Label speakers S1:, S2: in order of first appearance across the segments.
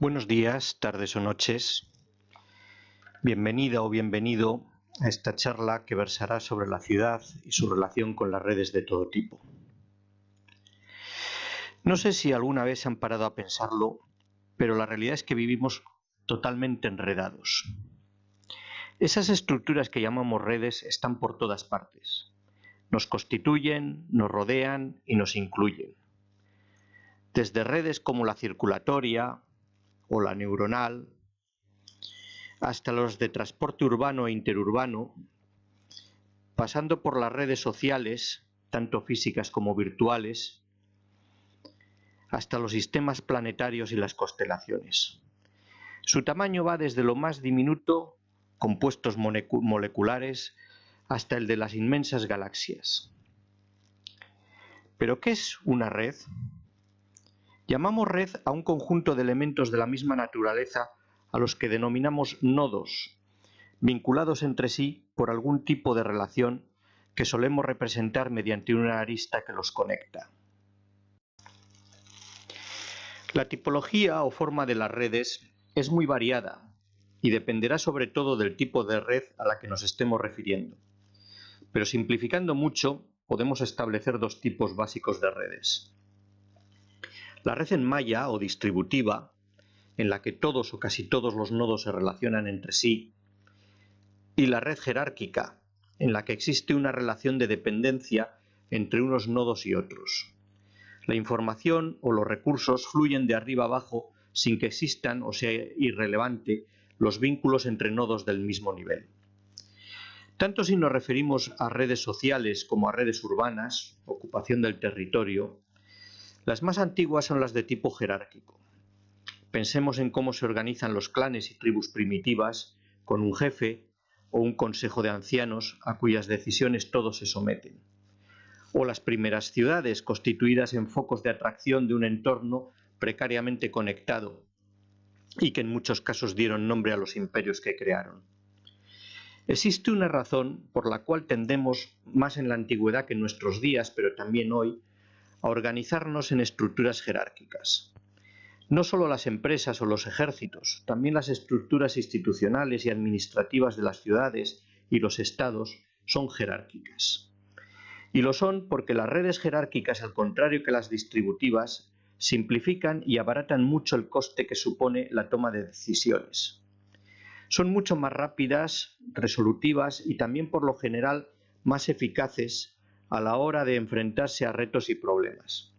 S1: Buenos días, tardes o noches. Bienvenida o bienvenido a esta charla que versará sobre la ciudad y su relación con las redes de todo tipo. No sé si alguna vez se han parado a pensarlo, pero la realidad es que vivimos totalmente enredados. Esas estructuras que llamamos redes están por todas partes. Nos constituyen, nos rodean y nos incluyen. Desde redes como la circulatoria o la neuronal, hasta los de transporte urbano e interurbano, pasando por las redes sociales, tanto físicas como virtuales, hasta los sistemas planetarios y las constelaciones. Su tamaño va desde lo más diminuto, compuestos moleculares, hasta el de las inmensas galaxias. ¿Pero qué es una red? Llamamos red a un conjunto de elementos de la misma naturaleza a los que denominamos nodos, vinculados entre sí por algún tipo de relación que solemos representar mediante una arista que los conecta. La tipología o forma de las redes es muy variada y dependerá sobre todo del tipo de red a la que nos estemos refiriendo. Pero simplificando mucho, podemos establecer dos tipos básicos de redes. La red en malla o distributiva, en la que todos o casi todos los nodos se relacionan entre sí, y la red jerárquica, en la que existe una relación de dependencia entre unos nodos y otros. La información o los recursos fluyen de arriba abajo sin que existan o sea irrelevante los vínculos entre nodos del mismo nivel. Tanto si nos referimos a redes sociales como a redes urbanas, ocupación del territorio, las más antiguas son las de tipo jerárquico. Pensemos en cómo se organizan los clanes y tribus primitivas con un jefe o un consejo de ancianos a cuyas decisiones todos se someten. O las primeras ciudades constituidas en focos de atracción de un entorno precariamente conectado y que en muchos casos dieron nombre a los imperios que crearon. Existe una razón por la cual tendemos, más en la antigüedad que en nuestros días, pero también hoy, a organizarnos en estructuras jerárquicas. No solo las empresas o los ejércitos, también las estructuras institucionales y administrativas de las ciudades y los estados son jerárquicas. Y lo son porque las redes jerárquicas, al contrario que las distributivas, simplifican y abaratan mucho el coste que supone la toma de decisiones. Son mucho más rápidas, resolutivas y también por lo general más eficaces a la hora de enfrentarse a retos y problemas.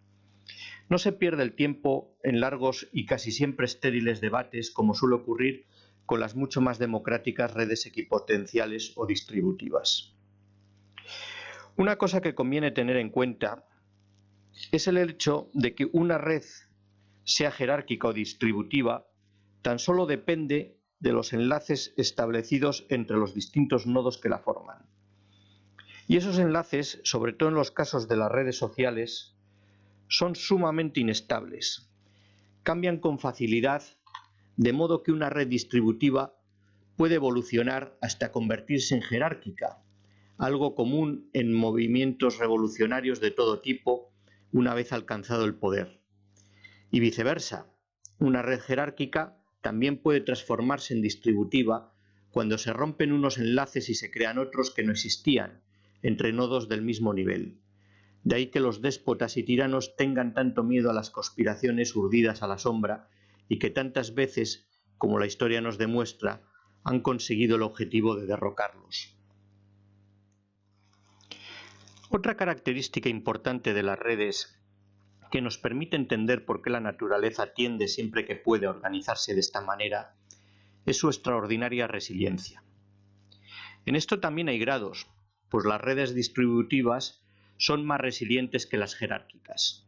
S1: No se pierde el tiempo en largos y casi siempre estériles debates como suele ocurrir con las mucho más democráticas redes equipotenciales o distributivas. Una cosa que conviene tener en cuenta es el hecho de que una red, sea jerárquica o distributiva, tan solo depende de los enlaces establecidos entre los distintos nodos que la forman. Y esos enlaces, sobre todo en los casos de las redes sociales, son sumamente inestables. Cambian con facilidad, de modo que una red distributiva puede evolucionar hasta convertirse en jerárquica, algo común en movimientos revolucionarios de todo tipo una vez alcanzado el poder. Y viceversa, una red jerárquica también puede transformarse en distributiva cuando se rompen unos enlaces y se crean otros que no existían entre nodos del mismo nivel. De ahí que los déspotas y tiranos tengan tanto miedo a las conspiraciones urdidas a la sombra y que tantas veces, como la historia nos demuestra, han conseguido el objetivo de derrocarlos. Otra característica importante de las redes que nos permite entender por qué la naturaleza tiende siempre que puede a organizarse de esta manera es su extraordinaria resiliencia. En esto también hay grados, pues las redes distributivas son más resilientes que las jerárquicas.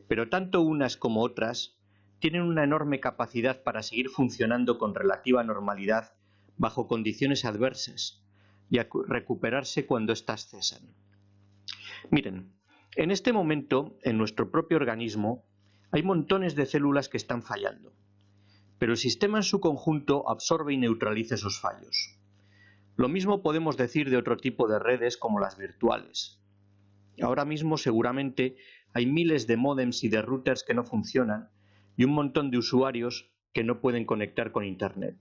S1: Pero tanto unas como otras tienen una enorme capacidad para seguir funcionando con relativa normalidad bajo condiciones adversas y a recuperarse cuando éstas cesan. Miren, en este momento, en nuestro propio organismo, hay montones de células que están fallando, pero el sistema en su conjunto absorbe y neutraliza esos fallos. Lo mismo podemos decir de otro tipo de redes como las virtuales. Ahora mismo seguramente hay miles de módems y de routers que no funcionan y un montón de usuarios que no pueden conectar con Internet.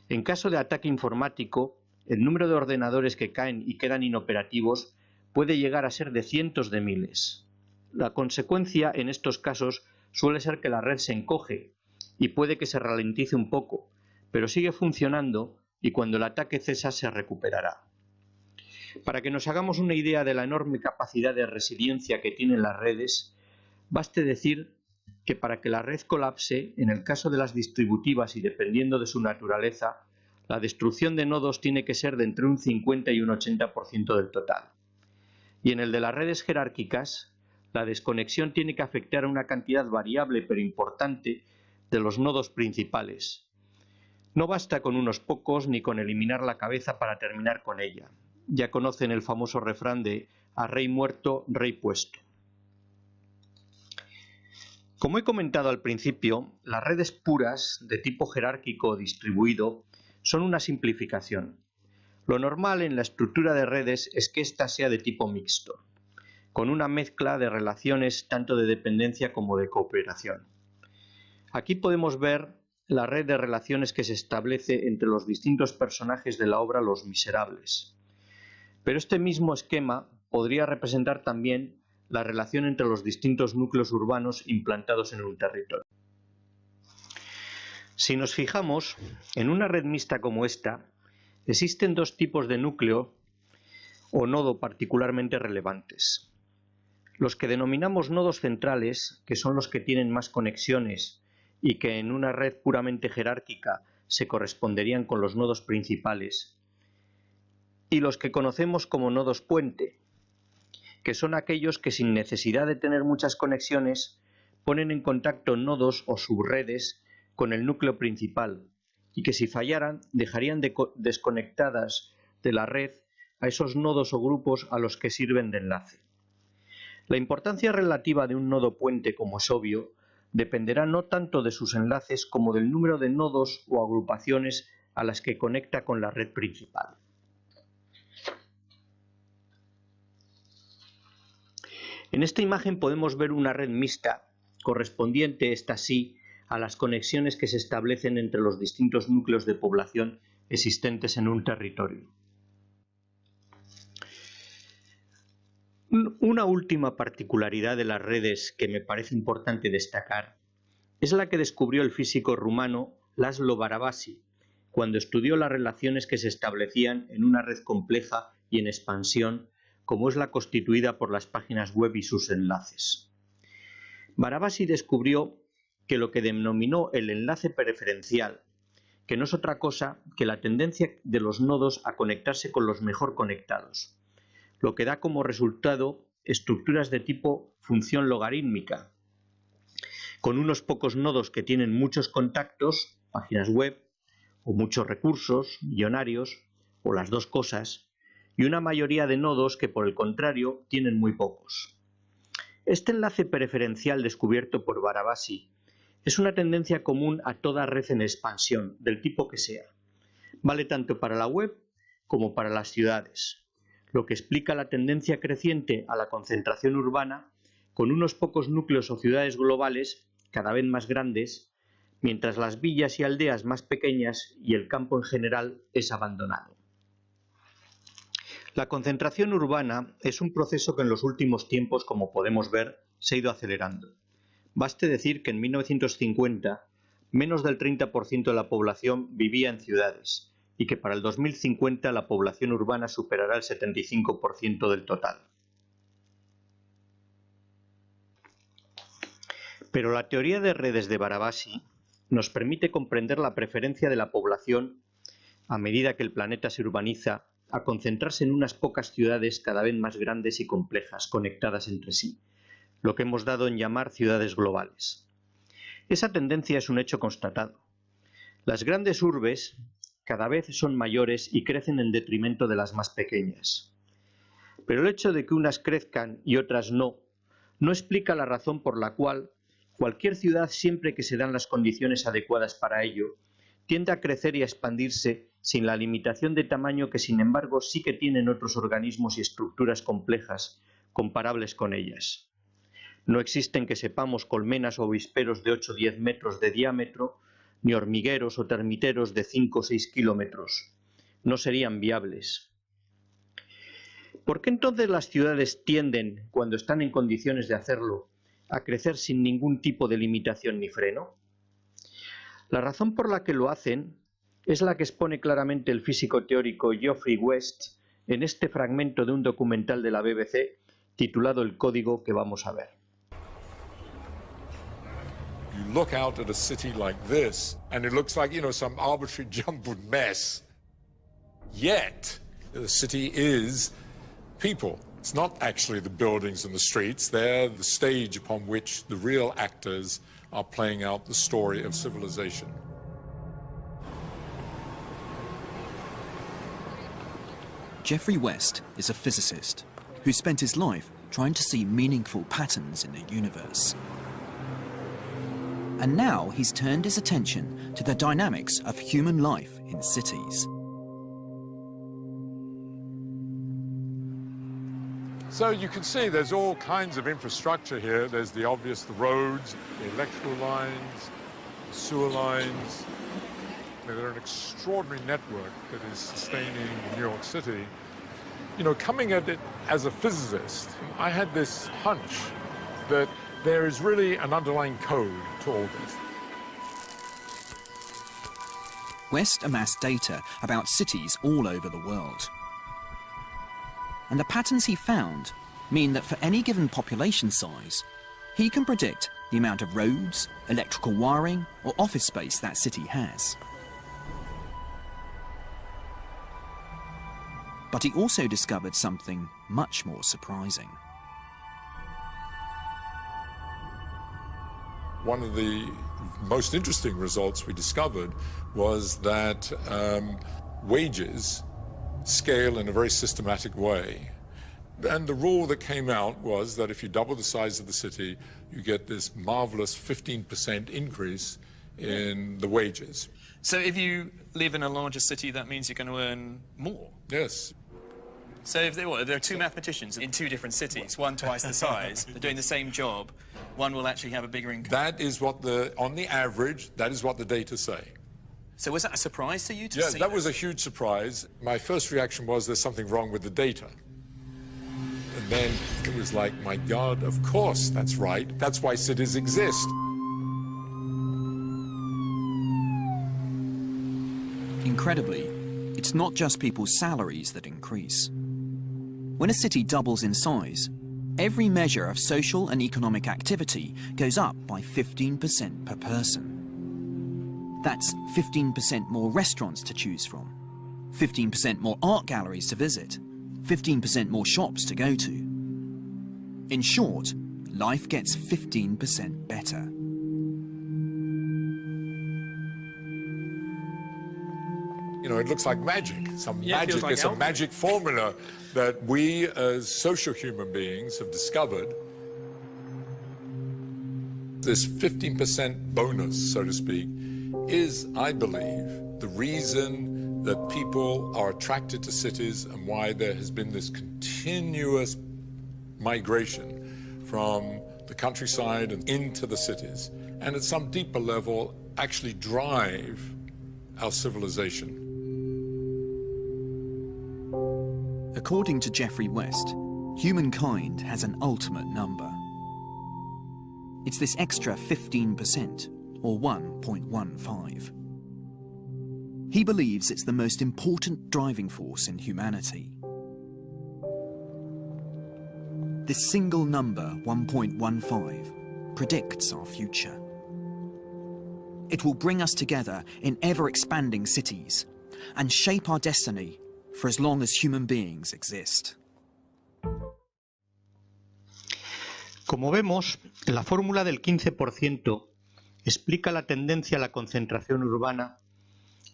S1: En caso de ataque informático, el número de ordenadores que caen y quedan inoperativos puede llegar a ser de cientos de miles. La consecuencia en estos casos suele ser que la red se encoge y puede que se ralentice un poco, pero sigue funcionando y cuando el ataque cesa se recuperará. Para que nos hagamos una idea de la enorme capacidad de resiliencia que tienen las redes, baste decir que para que la red colapse, en el caso de las distributivas y dependiendo de su naturaleza, la destrucción de nodos tiene que ser de entre un 50 y un 80% del total. Y en el de las redes jerárquicas, la desconexión tiene que afectar a una cantidad variable pero importante de los nodos principales. No basta con unos pocos ni con eliminar la cabeza para terminar con ella. Ya conocen el famoso refrán de a rey muerto, rey puesto. Como he comentado al principio, las redes puras de tipo jerárquico o distribuido son una simplificación. Lo normal en la estructura de redes es que ésta sea de tipo mixto, con una mezcla de relaciones tanto de dependencia como de cooperación. Aquí podemos ver la red de relaciones que se establece entre los distintos personajes de la obra Los Miserables. Pero este mismo esquema podría representar también la relación entre los distintos núcleos urbanos implantados en un territorio. Si nos fijamos, en una red mixta como esta, existen dos tipos de núcleo o nodo particularmente relevantes. Los que denominamos nodos centrales, que son los que tienen más conexiones y que en una red puramente jerárquica se corresponderían con los nodos principales, y los que conocemos como nodos puente, que son aquellos que sin necesidad de tener muchas conexiones ponen en contacto nodos o subredes con el núcleo principal y que si fallaran dejarían desconectadas de la red a esos nodos o grupos a los que sirven de enlace. La importancia relativa de un nodo puente, como es obvio, dependerá no tanto de sus enlaces como del número de nodos o agrupaciones a las que conecta con la red principal. En esta imagen podemos ver una red mixta, correspondiente esta sí a las conexiones que se establecen entre los distintos núcleos de población existentes en un territorio. Una última particularidad de las redes que me parece importante destacar es la que descubrió el físico rumano Laszlo Barabasi cuando estudió las relaciones que se establecían en una red compleja y en expansión como es la constituida por las páginas web y sus enlaces. Barabasi descubrió que lo que denominó el enlace preferencial, que no es otra cosa que la tendencia de los nodos a conectarse con los mejor conectados, lo que da como resultado estructuras de tipo función logarítmica, con unos pocos nodos que tienen muchos contactos, páginas web, o muchos recursos, millonarios, o las dos cosas, y una mayoría de nodos que por el contrario tienen muy pocos. Este enlace preferencial descubierto por Barabasi es una tendencia común a toda red en expansión, del tipo que sea. Vale tanto para la web como para las ciudades, lo que explica la tendencia creciente a la concentración urbana con unos pocos núcleos o ciudades globales cada vez más grandes, mientras las villas y aldeas más pequeñas y el campo en general es abandonado. La concentración urbana es un proceso que en los últimos tiempos, como podemos ver, se ha ido acelerando. Baste decir que en 1950 menos del 30% de la población vivía en ciudades y que para el 2050 la población urbana superará el 75% del total. Pero la teoría de redes de Barabasi nos permite comprender la preferencia de la población, a medida que el planeta se urbaniza, a concentrarse en unas pocas ciudades cada vez más grandes y complejas, conectadas entre sí, lo que hemos dado en llamar ciudades globales. Esa tendencia es un hecho constatado. Las grandes urbes cada vez son mayores y crecen en detrimento de las más pequeñas. Pero el hecho de que unas crezcan y otras no explica la razón por la cual cualquier ciudad, siempre que se dan las condiciones adecuadas para ello, tiende a crecer y a expandirse sin la limitación de tamaño que, sin embargo, sí que tienen otros organismos y estructuras complejas comparables con ellas. No existen, que sepamos, colmenas o avisperos de 8 o 10 metros de diámetro, ni hormigueros o termiteros de 5 o 6 kilómetros. No serían viables. ¿Por qué entonces las ciudades tienden, cuando están en condiciones de hacerlo, a crecer sin ningún tipo de limitación ni freno? La razón por la que lo hacen es la que expone claramente el físico teórico Geoffrey West en este fragmento de un documental de la BBC titulado El Código, que vamos a ver.
S2: You look out at a city like this, and it looks like, some arbitrary jumbled mess. Yet, the city is people. It's not actually the buildings and the streets. They're the stage upon which the real actors are playing out the story of civilization.
S3: Geoffrey West is a physicist who spent his life trying to see meaningful patterns in the universe. And now he's turned his attention to the dynamics of human life in cities.
S2: So you can see there's all kinds of infrastructure here. There's the obvious, the roads, the electrical lines, the sewer lines. They're an extraordinary network that is sustaining New York City. Coming at it as a physicist, I had this hunch that there is really an underlying code to all this.
S3: West amassed data about cities all over the world. And the patterns he found mean that for any given population size, he can predict the amount of roads, electrical wiring, or office space that city has. But he also discovered something much more surprising.
S2: One of the most interesting results we discovered was that wages scale in a very systematic way. And the rule that came out was that if you double the size of the city, you get this marvelous 15% increase in the wages.
S4: So if you live in a larger city, that means you're going to earn more?
S2: Yes.
S4: So if there are two mathematicians in two different cities, one twice the size, they're doing the same job, one will actually have a bigger income.
S2: That is what on the average, that is what the data say.
S4: So was that a surprise to you to see
S2: Yeah, that was a huge surprise. My first reaction was there's something wrong with the data. And then it was like, my God, of course, that's right. That's why cities exist.
S3: Incredibly, it's not just people's salaries that increase. When a city doubles in size, every measure of social and economic activity goes up by 15% per person. That's 15% more restaurants to choose from, 15% more art galleries to visit, 15% more shops to go to. In short, life gets 15% better.
S2: It looks like magic,
S4: Feels like
S2: it's a magic formula that we as social human beings have discovered. This 15% bonus, so to speak, is, I believe, the reason that people are attracted to cities and why there has been this continuous migration from the countryside and into the cities, and at some deeper level actually drive our civilization.
S3: According to Geoffrey West, humankind has an ultimate number. It's this extra 15%, or 1.15. He believes it's the most important driving force in humanity. This single number, 1.15, predicts our future. It will bring us together in ever-expanding cities and shape our destiny for as long as human beings exist.
S1: Como vemos, la fórmula del 15% explica la tendencia a la concentración urbana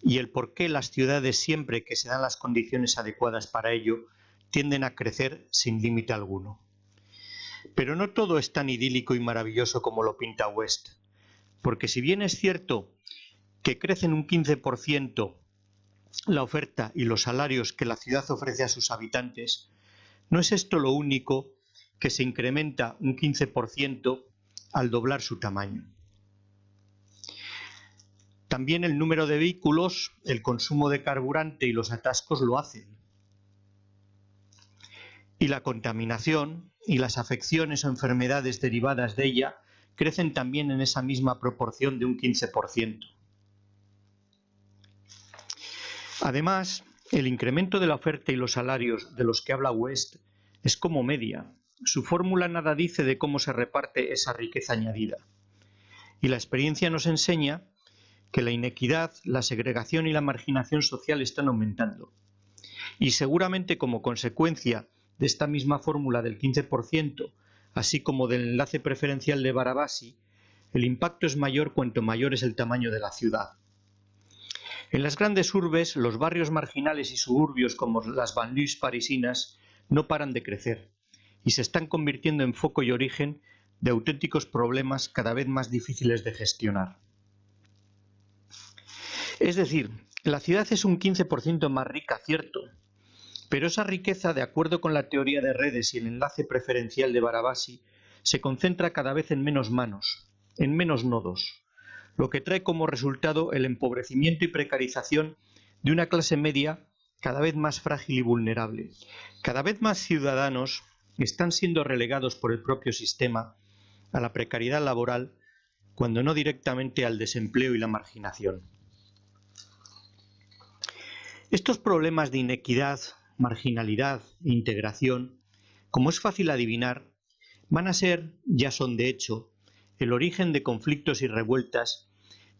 S1: y el por qué las ciudades, siempre que se dan las condiciones adecuadas para ello, tienden a crecer sin límite alguno. Pero no todo es tan idílico y maravilloso como lo pinta West, porque si bien es cierto que crecen un 15% la oferta y los salarios que la ciudad ofrece a sus habitantes, no es esto lo único que se incrementa un 15% al doblar su tamaño. También el número de vehículos, el consumo de carburante y los atascos lo hacen. Y la contaminación y las afecciones o enfermedades derivadas de ella crecen también en esa misma proporción de un 15%. Además, el incremento de la oferta y los salarios de los que habla West es como media. Su fórmula nada dice de cómo se reparte esa riqueza añadida. Y la experiencia nos enseña que la inequidad, la segregación y la marginación social están aumentando. Y seguramente como consecuencia de esta misma fórmula del 15%, así como del enlace preferencial de Barabasi, el impacto es mayor cuanto mayor es el tamaño de la ciudad. En las grandes urbes, los barrios marginales y suburbios como las banlieues parisinas no paran de crecer y se están convirtiendo en foco y origen de auténticos problemas cada vez más difíciles de gestionar. Es decir, la ciudad es un 15% más rica, cierto, pero esa riqueza, de acuerdo con la teoría de redes y el enlace preferencial de Barabasi, se concentra cada vez en menos manos, en menos nodos, lo que trae como resultado el empobrecimiento y precarización de una clase media cada vez más frágil y vulnerable. Cada vez más ciudadanos están siendo relegados por el propio sistema a la precariedad laboral, cuando no directamente al desempleo y la marginación. Estos problemas de inequidad, marginalidad e integración, como es fácil adivinar, van a ser, ya son de hecho, el origen de conflictos y revueltas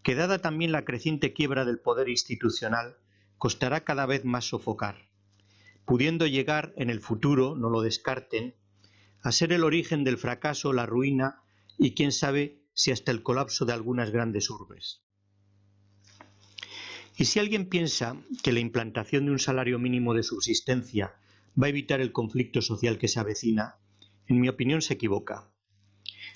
S1: que, dada también la creciente quiebra del poder institucional, costará cada vez más sofocar, pudiendo llegar en el futuro, no lo descarten, a ser el origen del fracaso, la ruina y quién sabe si hasta el colapso de algunas grandes urbes. Y si alguien piensa que la implantación de un salario mínimo de subsistencia va a evitar el conflicto social que se avecina, en mi opinión se equivoca.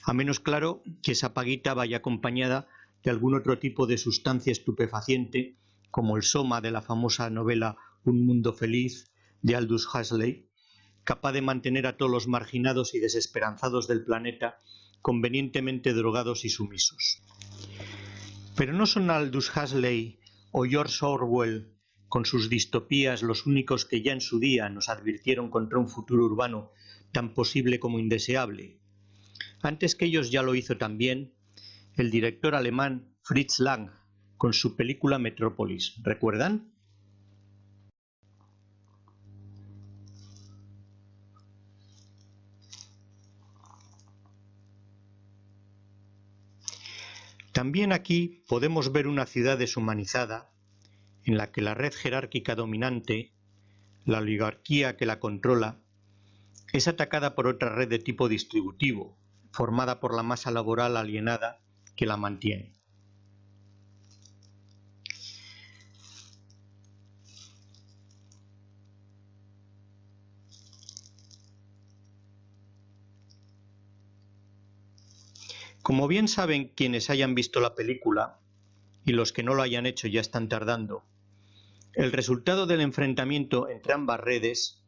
S1: A menos claro que esa paguita vaya acompañada de algún otro tipo de sustancia estupefaciente, como el soma de la famosa novela Un mundo feliz de Aldous Huxley, capaz de mantener a todos los marginados y desesperanzados del planeta convenientemente drogados y sumisos. Pero no son Aldous Huxley o George Orwell, con sus distopías, los únicos que ya en su día nos advirtieron contra un futuro urbano tan posible como indeseable. Antes que ellos ya lo hizo también el director alemán Fritz Lang con su película Metrópolis. ¿Recuerdan? También aquí podemos ver una ciudad deshumanizada en la que la red jerárquica dominante, la oligarquía que la controla, es atacada por otra red de tipo distributivo, formada por la masa laboral alienada que la mantiene. Como bien saben quienes hayan visto la película, y los que no lo hayan hecho ya están tardando, el resultado del enfrentamiento entre ambas redes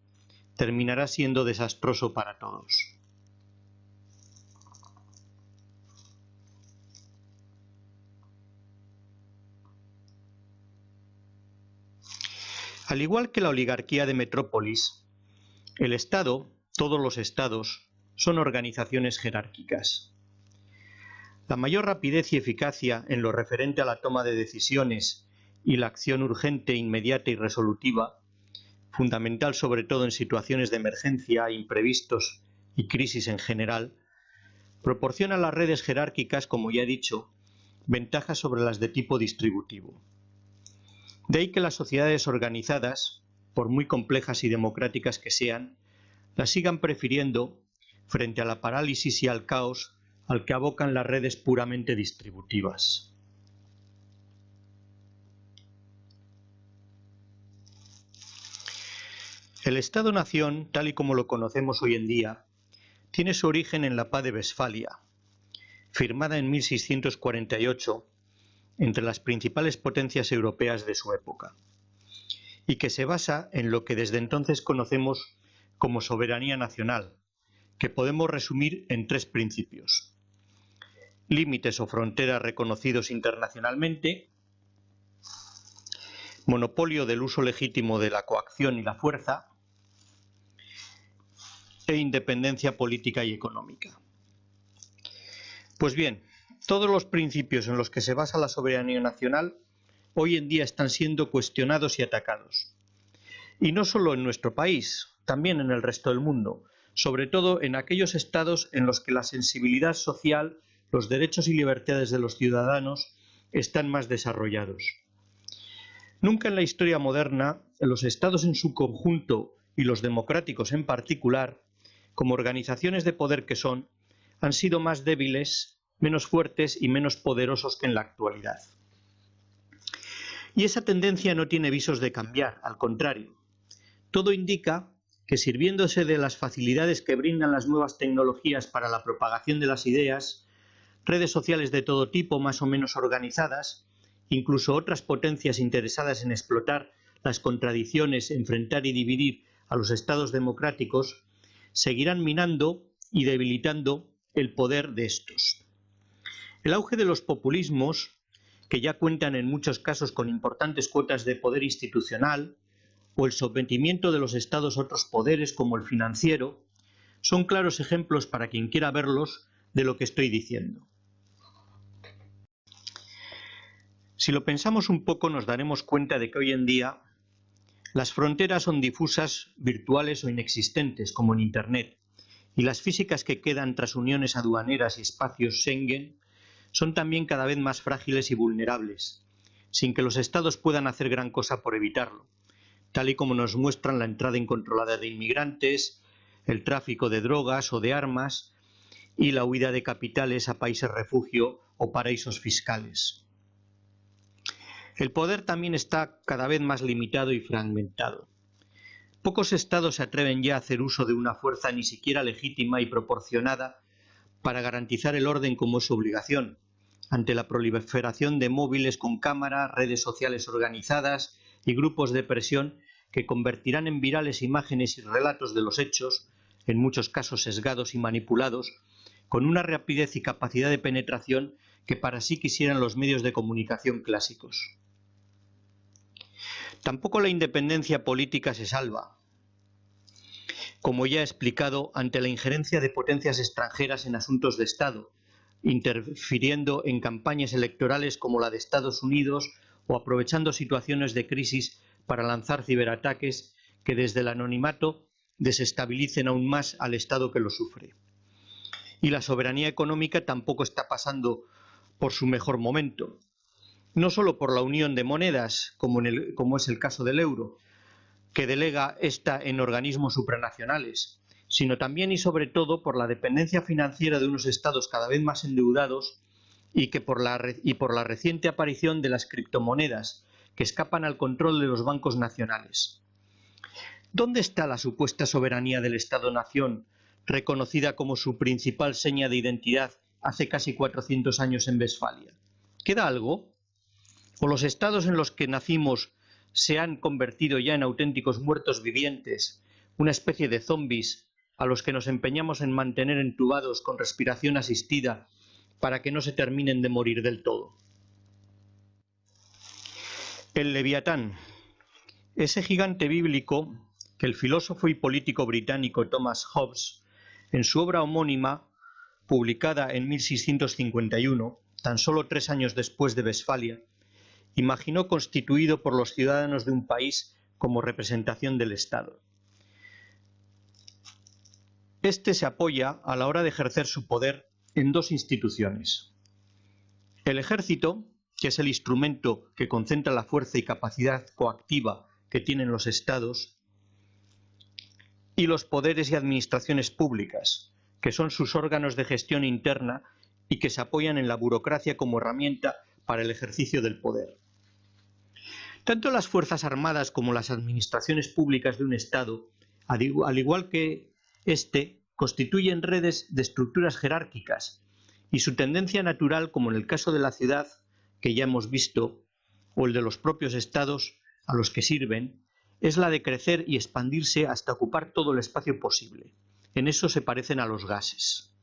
S1: terminará siendo desastroso para todos. Al igual que la oligarquía de Metrópolis, el Estado, todos los estados, son organizaciones jerárquicas. La mayor rapidez y eficacia en lo referente a la toma de decisiones y la acción urgente, inmediata y resolutiva, fundamental sobre todo en situaciones de emergencia, imprevistos y crisis en general, proporciona a las redes jerárquicas, como ya he dicho, ventajas sobre las de tipo distributivo. De ahí que las sociedades organizadas, por muy complejas y democráticas que sean, las sigan prefiriendo frente a la parálisis y al caos al que abocan las redes puramente distributivas. El Estado-nación, tal y como lo conocemos hoy en día, tiene su origen en la Paz de Westfalia, firmada en 1648 entre las principales potencias europeas de su época, y que se basa en lo que desde entonces conocemos como soberanía nacional, que podemos resumir en 3 principios: límites o fronteras reconocidos internacionalmente, monopolio del uso legítimo de la coacción y la fuerza, e independencia política y económica. Pues bien, todos los principios en los que se basa la soberanía nacional hoy en día están siendo cuestionados y atacados. Y no solo en nuestro país, también en el resto del mundo, sobre todo en aquellos estados en los que la sensibilidad social, los derechos y libertades de los ciudadanos están más desarrollados. Nunca en la historia moderna, los estados en su conjunto y los democráticos en particular, como organizaciones de poder que son, han sido más débiles, menos fuertes y menos poderosos que en la actualidad. Y esa tendencia no tiene visos de cambiar, al contrario. Todo indica que, sirviéndose de las facilidades que brindan las nuevas tecnologías para la propagación de las ideas, redes sociales de todo tipo más o menos organizadas, incluso otras potencias interesadas en explotar las contradicciones, enfrentar y dividir a los estados democráticos, seguirán minando y debilitando el poder de estos. El auge de los populismos, que ya cuentan en muchos casos con importantes cuotas de poder institucional, o el sometimiento de los estados a otros poderes como el financiero, son claros ejemplos para quien quiera verlos de lo que estoy diciendo. Si lo pensamos un poco, nos daremos cuenta de que hoy en día las fronteras son difusas, virtuales o inexistentes, como en Internet, y las físicas que quedan tras uniones aduaneras y espacios Schengen son también cada vez más frágiles y vulnerables, sin que los estados puedan hacer gran cosa por evitarlo, tal y como nos muestran la entrada incontrolada de inmigrantes, el tráfico de drogas o de armas y la huida de capitales a países refugio o paraísos fiscales. El poder también está cada vez más limitado y fragmentado. Pocos estados se atreven ya a hacer uso de una fuerza ni siquiera legítima y proporcionada para garantizar el orden como es su obligación, ante la proliferación de móviles con cámara, redes sociales organizadas y grupos de presión que convertirán en virales imágenes y relatos de los hechos, en muchos casos sesgados y manipulados, con una rapidez y capacidad de penetración que para sí quisieran los medios de comunicación clásicos. Tampoco la independencia política se salva, como ya he explicado, ante la injerencia de potencias extranjeras en asuntos de Estado, interfiriendo en campañas electorales como la de Estados Unidos o aprovechando situaciones de crisis para lanzar ciberataques que desde el anonimato desestabilicen aún más al Estado que lo sufre. Y la soberanía económica tampoco está pasando por su mejor momento, no solo por la unión de monedas, como es el caso del euro, que delega esta en organismos supranacionales, sino también y sobre todo por la dependencia financiera de unos estados cada vez más endeudados y por la reciente aparición de las criptomonedas, que escapan al control de los bancos nacionales. ¿Dónde está la supuesta soberanía del Estado-nación, reconocida como su principal seña de identidad hace casi 400 años en Westfalia? ¿Queda algo? ¿O los estados en los que nacimos se han convertido ya en auténticos muertos vivientes, una especie de zombies a los que nos empeñamos en mantener entubados con respiración asistida para que no se terminen de morir del todo? El Leviatán, ese gigante bíblico que el filósofo y político británico Thomas Hobbes, en su obra homónima, publicada en 1651, tan solo 3 años después de Westfalia, imaginó constituido por los ciudadanos de un país como representación del Estado. Este se apoya a la hora de ejercer su poder en 2 instituciones. El ejército, que es el instrumento que concentra la fuerza y capacidad coactiva que tienen los estados, y los poderes y administraciones públicas, que son sus órganos de gestión interna y que se apoyan en la burocracia como herramienta para el ejercicio del poder. Tanto las Fuerzas Armadas como las administraciones públicas de un Estado, al igual que éste, constituyen redes de estructuras jerárquicas y su tendencia natural, como en el caso de la ciudad, que ya hemos visto, o el de los propios Estados a los que sirven, es la de crecer y expandirse hasta ocupar todo el espacio posible, En eso se parecen a los gases.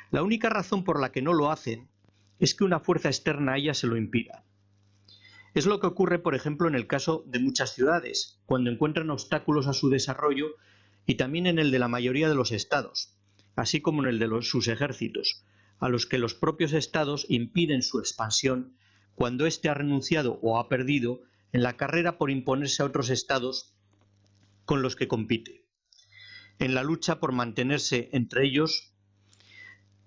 S1: La única razón por la que no lo hacen es que una fuerza externa a ellas se lo impida. Es lo que ocurre, por ejemplo, en el caso de muchas ciudades, cuando encuentran obstáculos a su desarrollo, y también en el de la mayoría de los estados, así como en el de sus ejércitos, a los que los propios estados impiden su expansión cuando éste ha renunciado o ha perdido en la carrera por imponerse a otros estados con los que compite, en la lucha por mantenerse entre ellos,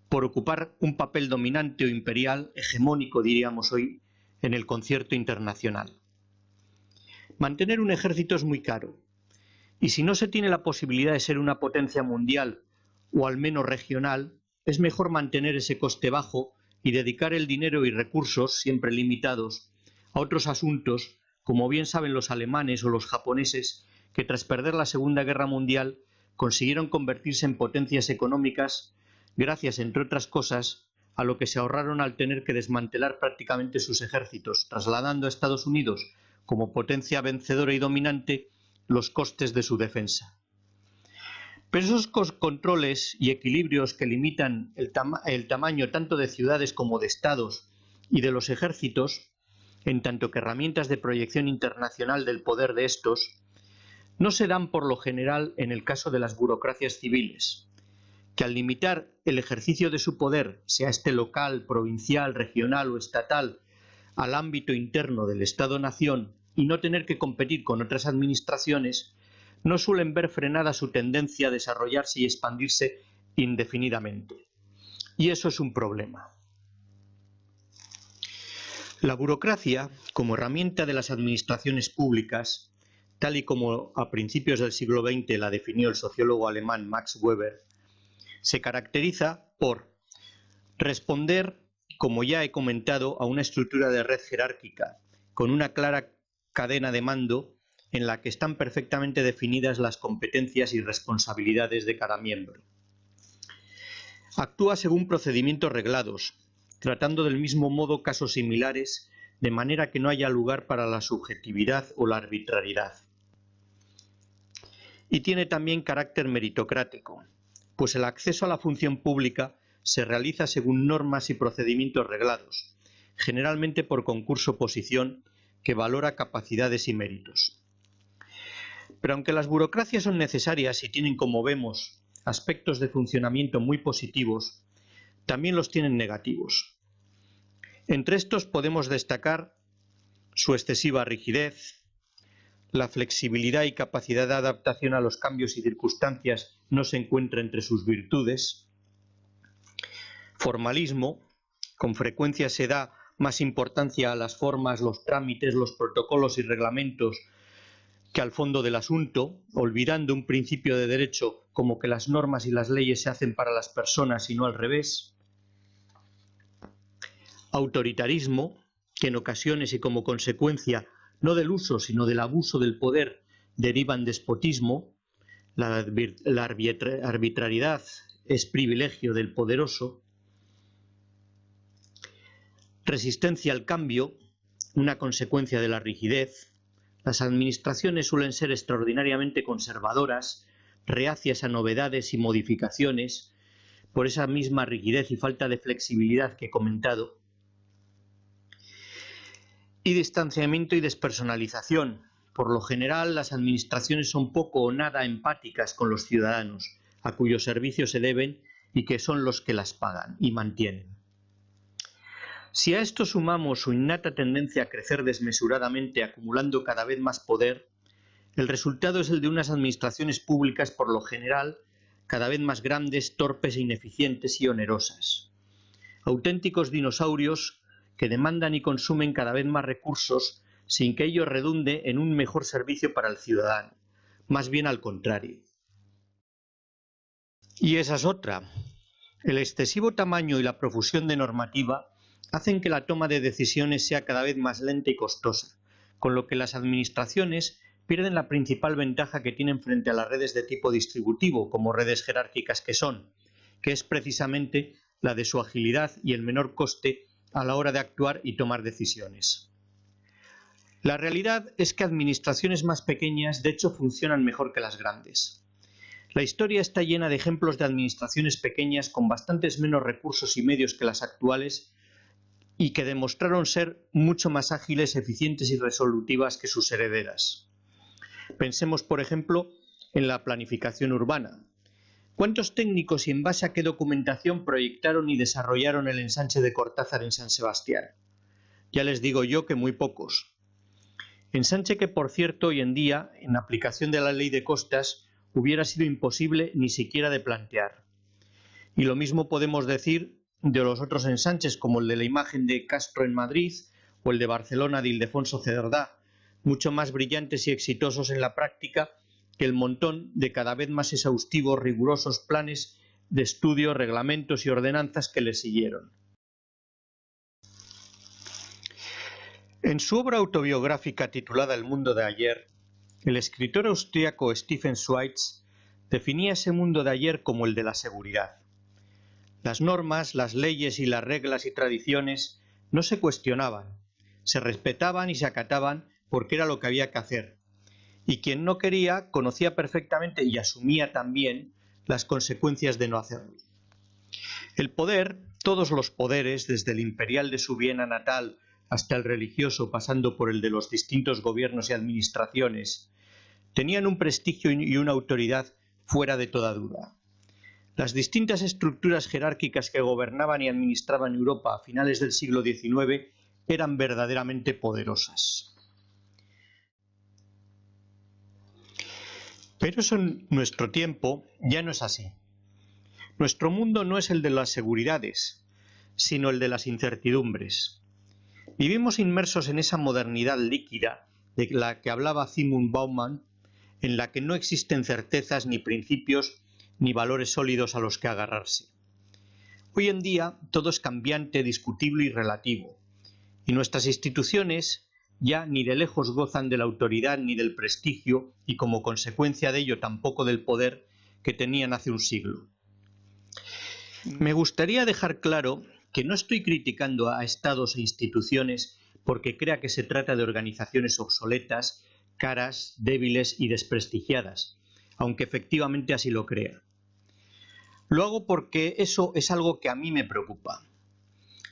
S1: por ocupar un papel dominante o imperial, hegemónico diríamos hoy, en el concierto internacional. Mantener un ejército es muy caro, y si no se tiene la posibilidad de ser una potencia mundial o al menos regional, es mejor mantener ese coste bajo y dedicar el dinero y recursos, siempre limitados, a otros asuntos, como bien saben los alemanes o los japoneses, que tras perder la Segunda Guerra Mundial consiguieron convertirse en potencias económicas gracias, entre otras cosas, a lo que se ahorraron al tener que desmantelar prácticamente sus ejércitos, trasladando a Estados Unidos, como potencia vencedora y dominante, los costes de su defensa. Pero esos controles y equilibrios que limitan el tamaño tanto de ciudades como de estados y de los ejércitos, en tanto que herramientas de proyección internacional del poder de estos, no se dan por lo general en el caso de las burocracias civiles, que al limitar el ejercicio de su poder, sea este local, provincial, regional o estatal, al ámbito interno del Estado-nación y no tener que competir con otras administraciones, no suelen ver frenada su tendencia a desarrollarse y expandirse indefinidamente. Y eso es un problema. La burocracia, como herramienta de las administraciones públicas, tal y como a principios del siglo XX la definió el sociólogo alemán Max Weber, se caracteriza por responder, como ya he comentado, a una estructura de red jerárquica, con una clara cadena de mando en la que están perfectamente definidas las competencias y responsabilidades de cada miembro. Actúa según procedimientos reglados, tratando del mismo modo casos similares, de manera que no haya lugar para la subjetividad o la arbitrariedad. Y tiene también carácter meritocrático, pues el acceso a la función pública se realiza según normas y procedimientos reglados, generalmente por concurso-oposición, que valora capacidades y méritos. Pero aunque las burocracias son necesarias y tienen, como vemos, aspectos de funcionamiento muy positivos, también los tienen negativos. Entre estos podemos destacar su excesiva rigidez, la flexibilidad y capacidad de adaptación a los cambios y circunstancias no se encuentra entre sus virtudes, formalismo, con frecuencia se da más importancia a las formas, los trámites, los protocolos y reglamentos que al fondo del asunto, olvidando un principio de derecho como que las normas y las leyes se hacen para las personas y no al revés. Autoritarismo, que en ocasiones y como consecuencia no del uso sino del abuso del poder deriva en despotismo. La arbitrariedad es privilegio del poderoso. Resistencia al cambio, una consecuencia de la rigidez. Las administraciones suelen ser extraordinariamente conservadoras, reacias a novedades y modificaciones, por esa misma rigidez y falta de flexibilidad que he comentado. Y distanciamiento y despersonalización. Por lo general, las administraciones son poco o nada empáticas con los ciudadanos, a cuyos servicios se deben y que son los que las pagan y mantienen. Si a esto sumamos su innata tendencia a crecer desmesuradamente, acumulando cada vez más poder, el resultado es el de unas administraciones públicas por lo general cada vez más grandes, torpes e ineficientes y onerosas. Auténticos dinosaurios que demandan y consumen cada vez más recursos sin que ello redunde en un mejor servicio para el ciudadano, más bien al contrario. Y esa es otra. El excesivo tamaño y la profusión de normativa hacen que la toma de decisiones sea cada vez más lenta y costosa, con lo que las administraciones pierden la principal ventaja que tienen frente a las redes de tipo distributivo, como redes jerárquicas que son, que es precisamente la de su agilidad y el menor coste a la hora de actuar y tomar decisiones. La realidad es que administraciones más pequeñas de hecho funcionan mejor que las grandes. La historia está llena de ejemplos de administraciones pequeñas con bastantes menos recursos y medios que las actuales y que demostraron ser mucho más ágiles, eficientes y resolutivas que sus herederas. Pensemos, por ejemplo, en la planificación urbana. ¿Cuántos técnicos y en base a qué documentación proyectaron y desarrollaron el ensanche de Cortázar en San Sebastián? Ya les digo yo que muy pocos. Ensanche que, por cierto, hoy en día, en aplicación de la ley de costas, hubiera sido imposible ni siquiera de plantear. Y lo mismo podemos decir de los otros ensanches, como el de la imagen de Castro en Madrid o el de Barcelona de Ildefonso Cerdá, mucho más brillantes y exitosos en la práctica que el montón de cada vez más exhaustivos, rigurosos planes de estudio, reglamentos y ordenanzas que le siguieron. En su obra autobiográfica titulada El mundo de ayer, el escritor austríaco Stefan Zweig definía ese mundo de ayer como el de la seguridad. Las normas, las leyes y las reglas y tradiciones no se cuestionaban, se respetaban y se acataban porque era lo que había que hacer. Y quien no quería conocía perfectamente y asumía también las consecuencias de no hacerlo. El poder, todos los poderes, desde el imperial de su Viena natal hasta el religioso, pasando por el de los distintos gobiernos y administraciones, tenían un prestigio y una autoridad fuera de toda duda. Las distintas estructuras jerárquicas que gobernaban y administraban Europa a finales del siglo XIX eran verdaderamente poderosas. Pero eso en nuestro tiempo ya no es así. Nuestro mundo no es el de las seguridades, sino el de las incertidumbres. Vivimos inmersos en esa modernidad líquida de la que hablaba Zygmunt Bauman, en la que no existen certezas ni principios ni valores sólidos a los que agarrarse. Hoy en día todo es cambiante, discutible y relativo, y nuestras instituciones ya ni de lejos gozan de la autoridad ni del prestigio y como consecuencia de ello tampoco del poder que tenían hace un siglo. Me gustaría dejar claro que no estoy criticando a estados e instituciones porque crea que se trata de organizaciones obsoletas, caras, débiles y desprestigiadas, aunque efectivamente así lo crea. Lo hago porque eso es algo que a mí me preocupa.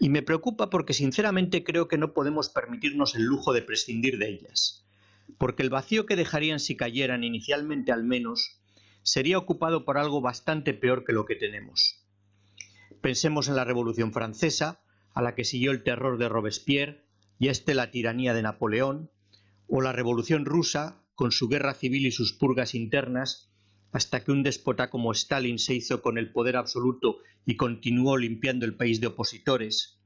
S1: Y me preocupa porque sinceramente creo que no podemos permitirnos el lujo de prescindir de ellas, porque el vacío que dejarían si cayeran, inicialmente al menos, sería ocupado por algo bastante peor que lo que tenemos. Pensemos en la Revolución Francesa, a la que siguió el terror de Robespierre y la tiranía de Napoleón, o la Revolución Rusa, con su guerra civil y sus purgas internas, hasta que un déspota como Stalin se hizo con el poder absoluto y continuó limpiando el país de opositores.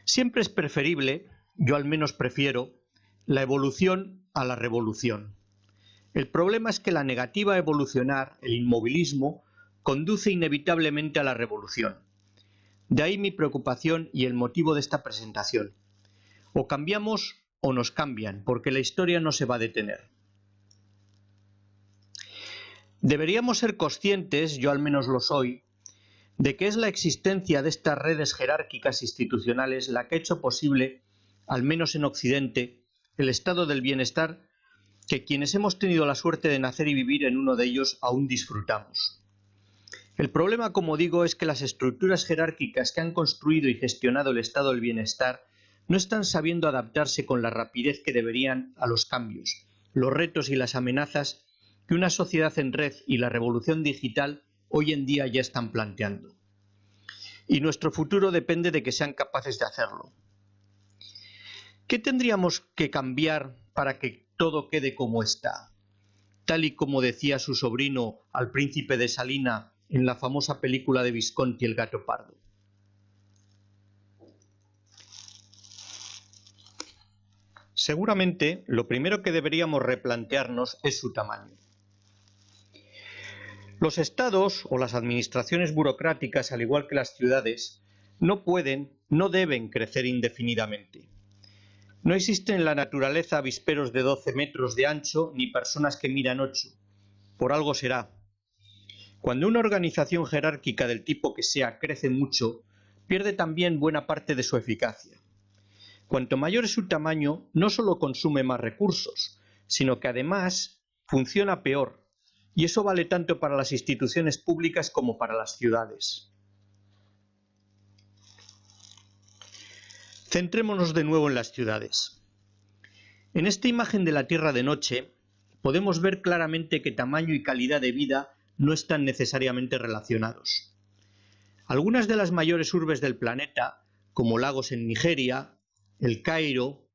S1: Siempre es preferible, yo al menos prefiero, la evolución a la revolución. El problema es que la negativa a evolucionar, el inmovilismo, conduce inevitablemente a la revolución. De ahí mi preocupación y el motivo de esta presentación. O cambiamos o nos cambian, porque la historia no se va a detener. Deberíamos ser conscientes, yo al menos lo soy, de que es la existencia de estas redes jerárquicas institucionales la que ha hecho posible, al menos en Occidente, el estado del bienestar que quienes hemos tenido la suerte de nacer y vivir en uno de ellos aún disfrutamos. El problema, como digo, es que las estructuras jerárquicas que han construido y gestionado el estado del bienestar no están sabiendo adaptarse con la rapidez que deberían a los cambios, los retos y las amenazas que una sociedad en red y la revolución digital hoy en día ya están planteando. Y nuestro futuro depende de que sean capaces de hacerlo. ¿Qué tendríamos que cambiar para que todo quede como está? Tal y como decía su sobrino al príncipe de Salina en la famosa película de Visconti, El gato pardo. Seguramente lo primero que deberíamos replantearnos es su tamaño. Los estados o las administraciones burocráticas, al igual que las ciudades, no pueden, no deben crecer indefinidamente. No existen en la naturaleza avisperos de 12 metros de ancho ni personas que midan 8. Por algo será. Cuando una organización jerárquica del tipo que sea crece mucho, pierde también buena parte de su eficacia. Cuanto mayor es su tamaño, no solo consume más recursos, sino que además funciona peor, Y eso vale tanto para las instituciones públicas como para las ciudades. Centrémonos de nuevo en las ciudades. En esta imagen de la Tierra de noche podemos ver claramente que tamaño y calidad de vida no están necesariamente relacionados. Algunas de las mayores urbes del planeta, como Lagos en Nigeria, El Cairo,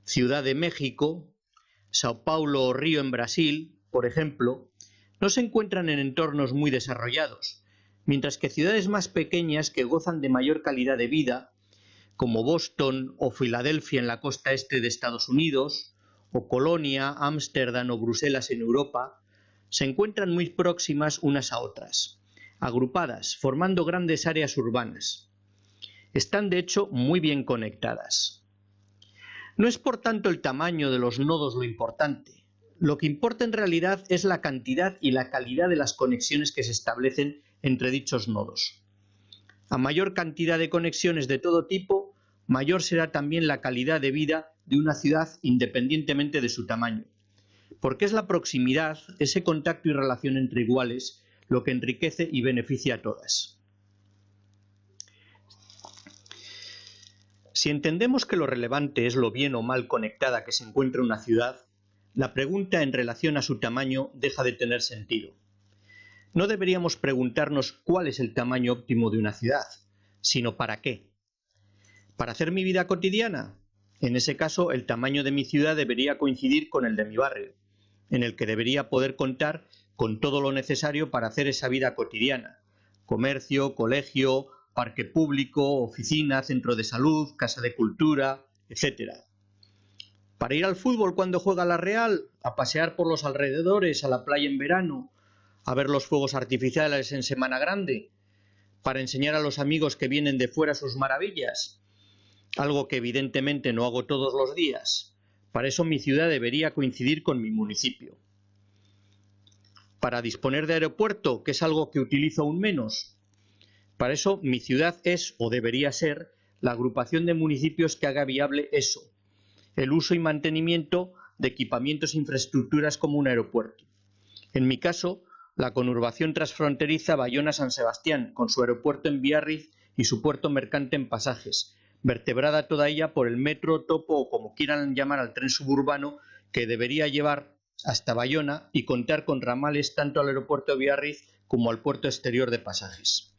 S1: Ciudad de México, Sao Paulo o Río en Brasil, por ejemplo, no se encuentran en entornos muy desarrollados, mientras que ciudades más pequeñas que gozan de mayor calidad de vida, como Boston o Filadelfia en la costa este de Estados Unidos, o Colonia, Ámsterdam o Bruselas en Europa, se encuentran muy próximas unas a otras, agrupadas, formando grandes áreas urbanas. Están de hecho muy bien conectadas. No es por tanto el tamaño de los nodos lo importante. Lo que importa en realidad es la cantidad y la calidad de las conexiones que se establecen entre dichos nodos. A mayor cantidad de conexiones de todo tipo, mayor será también la calidad de vida de una ciudad independientemente de su tamaño. Porque es la proximidad, ese contacto y relación entre iguales, lo que enriquece y beneficia a todas. Si entendemos que lo relevante es lo bien o mal conectada que se encuentra una ciudad, la pregunta en relación a su tamaño deja de tener sentido. No deberíamos preguntarnos cuál es el tamaño óptimo de una ciudad, sino ¿para qué? ¿Para hacer mi vida cotidiana? En ese caso, el tamaño de mi ciudad debería coincidir con el de mi barrio, en el que debería poder contar con todo lo necesario para hacer esa vida cotidiana: comercio, colegio, parque público, oficina, centro de salud, casa de cultura, etc. Para ir al fútbol cuando juega la Real, a pasear por los alrededores, a la playa en verano, a ver los fuegos artificiales en Semana Grande, para enseñar a los amigos que vienen de fuera sus maravillas, algo que evidentemente no hago todos los días. Para eso mi ciudad debería coincidir con mi municipio. Para disponer de aeropuerto, que es algo que utilizo aún menos. Para eso mi ciudad es, o debería ser, la agrupación de municipios que haga viable eso, el uso y mantenimiento de equipamientos e infraestructuras como un aeropuerto. En mi caso, la conurbación transfronteriza Bayona-San Sebastián, con su aeropuerto en Biarritz y su puerto mercante en Pasajes, vertebrada toda ella por el metro, topo o como quieran llamar al tren suburbano, que debería llevar hasta Bayona y contar con ramales tanto al aeropuerto de Biarritz como al puerto exterior de Pasajes.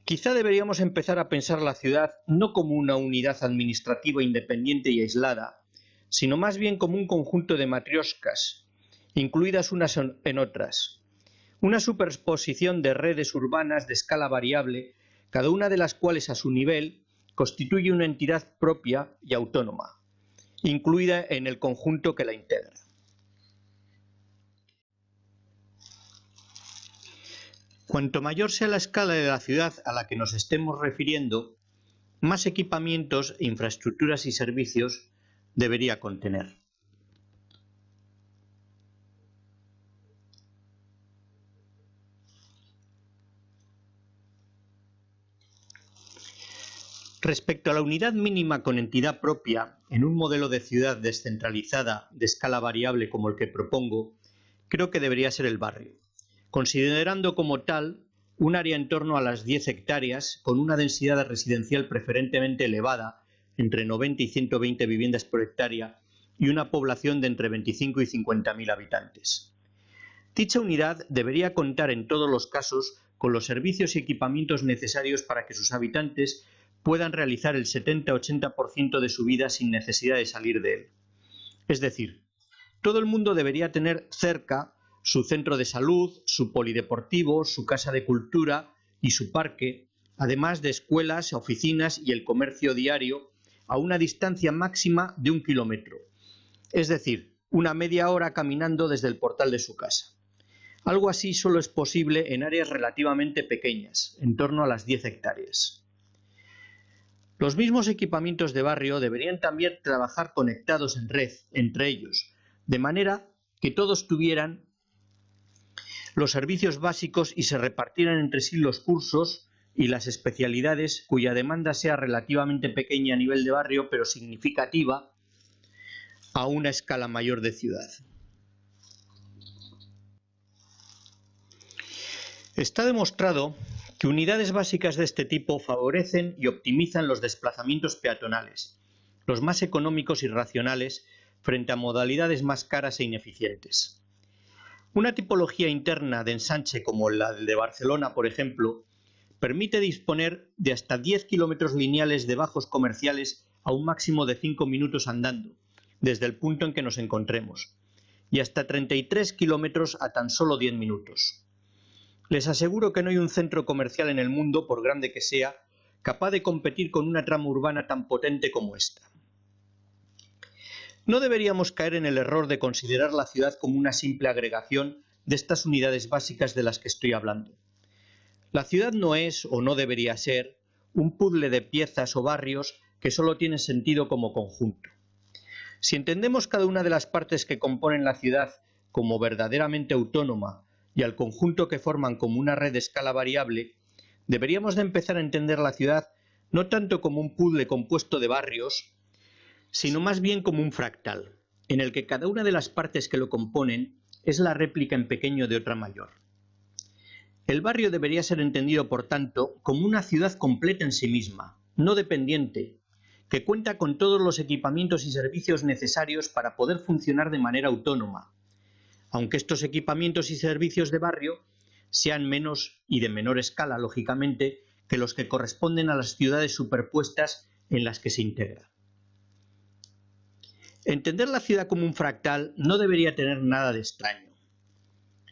S1: Quizá deberíamos empezar a pensar la ciudad no como una unidad administrativa independiente y aislada, sino más bien como un conjunto de matrioscas, incluidas unas en otras. Una superposición de redes urbanas de escala variable, cada una de las cuales a su nivel constituye una entidad propia y autónoma, incluida en el conjunto que la integra. Cuanto mayor sea la escala de la ciudad a la que nos estemos refiriendo, más equipamientos, infraestructuras y servicios debería contener. Respecto a la unidad mínima con entidad propia, en un modelo de ciudad descentralizada de escala variable como el que propongo, creo que debería ser el barrio, considerando como tal un área en torno a las 10 hectáreas con una densidad residencial preferentemente elevada, entre 90 y 120 viviendas por hectárea, y una población de entre 25 y 50.000 habitantes. Dicha unidad debería contar en todos los casos con los servicios y equipamientos necesarios para que sus habitantes puedan realizar el 70-80% de su vida sin necesidad de salir de él. Es decir, todo el mundo debería tener cerca su centro de salud, su polideportivo, su casa de cultura y su parque, además de escuelas, oficinas y el comercio diario a una distancia máxima de 1 kilómetro, es decir, una media hora caminando desde el portal de su casa. Algo así solo es posible en áreas relativamente pequeñas, en torno a las 10 hectáreas. Los mismos equipamientos de barrio deberían también trabajar conectados en red entre ellos, de manera que todos tuvieran los servicios básicos y se repartieran entre sí los cursos y las especialidades cuya demanda sea relativamente pequeña a nivel de barrio, pero significativa a una escala mayor de ciudad. Está demostrado que unidades básicas de este tipo favorecen y optimizan los desplazamientos peatonales, los más económicos y racionales frente a modalidades más caras e ineficientes. Una tipología interna de ensanche como la de Barcelona, por ejemplo, permite disponer de hasta 10 kilómetros lineales de bajos comerciales a un máximo de 5 minutos andando, desde el punto en que nos encontremos, y hasta 33 kilómetros a tan solo 10 minutos. Les aseguro que no hay un centro comercial en el mundo, por grande que sea, capaz de competir con una trama urbana tan potente como esta. No deberíamos caer en el error de considerar la ciudad como una simple agregación de estas unidades básicas de las que estoy hablando. La ciudad no es, o no debería ser, un puzzle de piezas o barrios que solo tienen sentido como conjunto. Si entendemos cada una de las partes que componen la ciudad como verdaderamente autónoma y al conjunto que forman como una red de escala variable, deberíamos de empezar a entender la ciudad no tanto como un puzzle compuesto de barrios, sino más bien como un fractal, en el que cada una de las partes que lo componen es la réplica en pequeño de otra mayor. El barrio debería ser entendido, por tanto, como una ciudad completa en sí misma, no dependiente, que cuenta con todos los equipamientos y servicios necesarios para poder funcionar de manera autónoma, aunque estos equipamientos y servicios de barrio sean menos y de menor escala, lógicamente, que los que corresponden a las ciudades superpuestas en las que se integra. Entender la ciudad como un fractal no debería tener nada de extraño.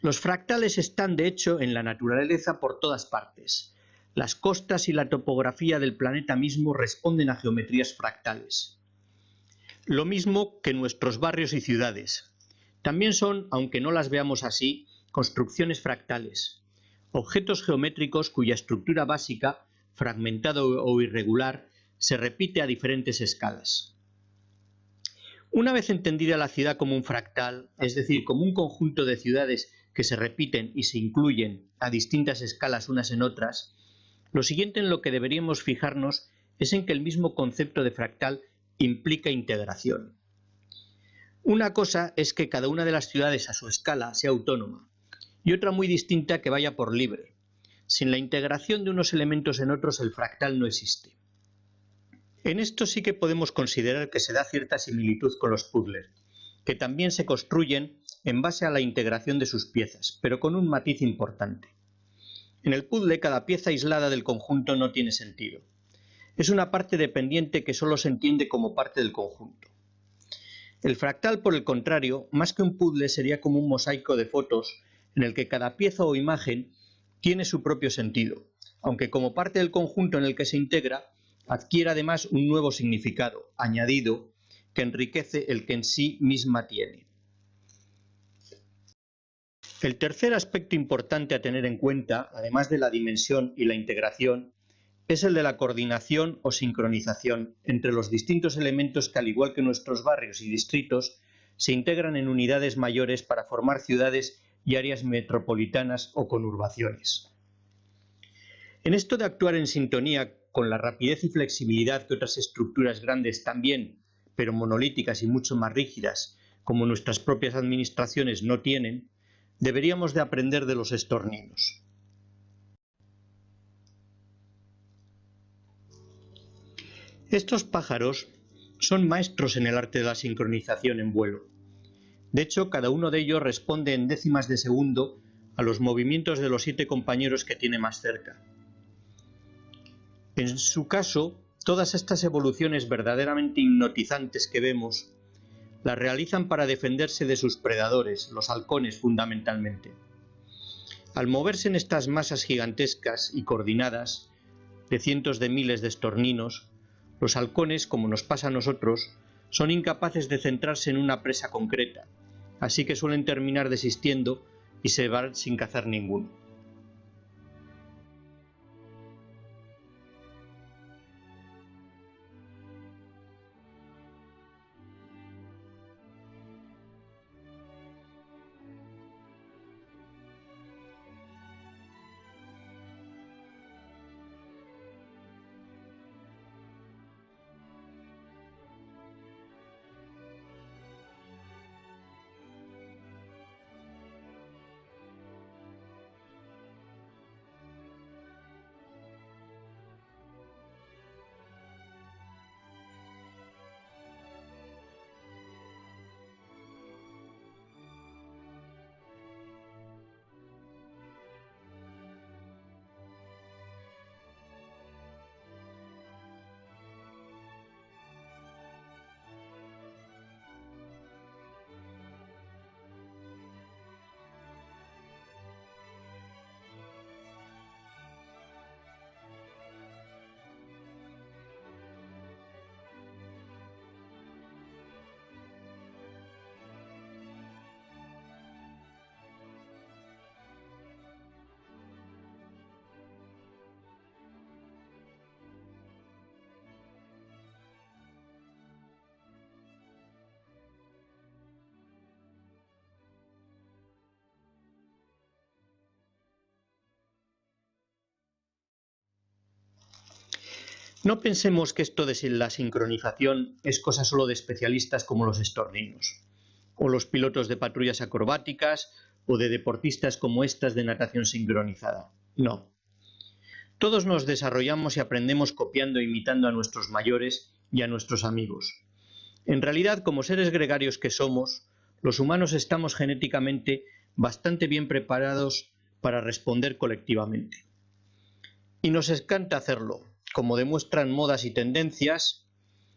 S1: Los fractales están, de hecho, en la naturaleza por todas partes. Las costas y la topografía del planeta mismo responden a geometrías fractales. Lo mismo que nuestros barrios y ciudades. También son, aunque no las veamos así, construcciones fractales, objetos geométricos cuya estructura básica, fragmentada o irregular, se repite a diferentes escalas. Una vez entendida la ciudad como un fractal, es decir, como un conjunto de ciudades que se repiten y se incluyen a distintas escalas unas en otras, lo siguiente en lo que deberíamos fijarnos es en que el mismo concepto de fractal implica integración. Una cosa es que cada una de las ciudades a su escala sea autónoma, y otra muy distinta que vaya por libre. Sin la integración de unos elementos en otros, el fractal no existe. En esto sí que podemos considerar que se da cierta similitud con los puzzles, que también se construyen en base a la integración de sus piezas, pero con un matiz importante. En el puzzle, cada pieza aislada del conjunto no tiene sentido. Es una parte dependiente que solo se entiende como parte del conjunto. El fractal, por el contrario, más que un puzzle, sería como un mosaico de fotos en el que cada pieza o imagen tiene su propio sentido, aunque como parte del conjunto en el que se integra, adquiere además un nuevo significado, añadido, que enriquece el que en sí misma tiene. El tercer aspecto importante a tener en cuenta, además de la dimensión y la integración, es el de la coordinación o sincronización entre los distintos elementos que, al igual que nuestros barrios y distritos, se integran en unidades mayores para formar ciudades y áreas metropolitanas o conurbaciones. En esto de actuar en sintonía con la rapidez y flexibilidad que otras estructuras grandes también, pero monolíticas y mucho más rígidas, como nuestras propias administraciones no tienen, deberíamos de aprender de los estorninos. Estos pájaros son maestros en el arte de la sincronización en vuelo. De hecho, cada uno de ellos responde en décimas de segundo a los movimientos de los 7 compañeros que tiene más cerca. En su caso, todas estas evoluciones verdaderamente hipnotizantes que vemos, las realizan para defenderse de sus predadores, los halcones fundamentalmente. Al moverse en estas masas gigantescas y coordinadas, de cientos de miles de estorninos, los halcones, como nos pasa a nosotros, son incapaces de centrarse en una presa concreta, así que suelen terminar desistiendo y se van sin cazar ninguno. No pensemos que esto de la sincronización es cosa solo de especialistas como los estorninos, o los pilotos de patrullas acrobáticas, o de deportistas como estas de natación sincronizada. No. Todos nos desarrollamos y aprendemos copiando e imitando a nuestros mayores y a nuestros amigos. En realidad, como seres gregarios que somos, los humanos estamos genéticamente bastante bien preparados para responder colectivamente. Y nos encanta hacerlo, como demuestran modas y tendencias,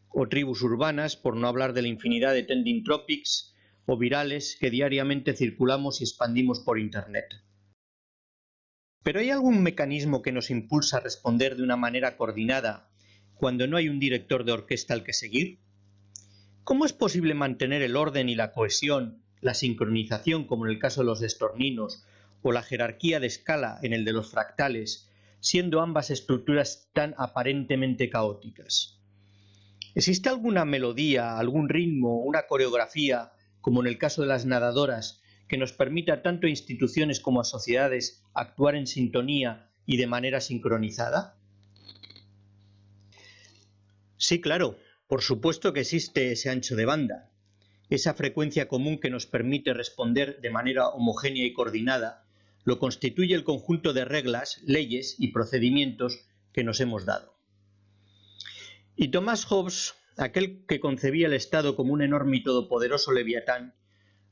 S1: o tribus urbanas, por no hablar de la infinidad de trending topics o virales que diariamente circulamos y expandimos por Internet. ¿Pero hay algún mecanismo que nos impulsa a responder de una manera coordinada cuando no hay un director de orquesta al que seguir? ¿Cómo es posible mantener el orden y la cohesión, la sincronización como en el caso de los estorninos, o la jerarquía de escala en el de los fractales, siendo ambas estructuras tan aparentemente caóticas? ¿Existe alguna melodía, algún ritmo, una coreografía, como en el caso de las nadadoras, que nos permita tanto a instituciones como a sociedades actuar en sintonía y de manera sincronizada? Sí, claro, por supuesto que existe ese ancho de banda, esa frecuencia común que nos permite responder de manera homogénea y coordinada, lo constituye el conjunto de reglas, leyes y procedimientos que nos hemos dado. Y Thomas Hobbes, aquel que concebía el Estado como un enorme y todopoderoso leviatán,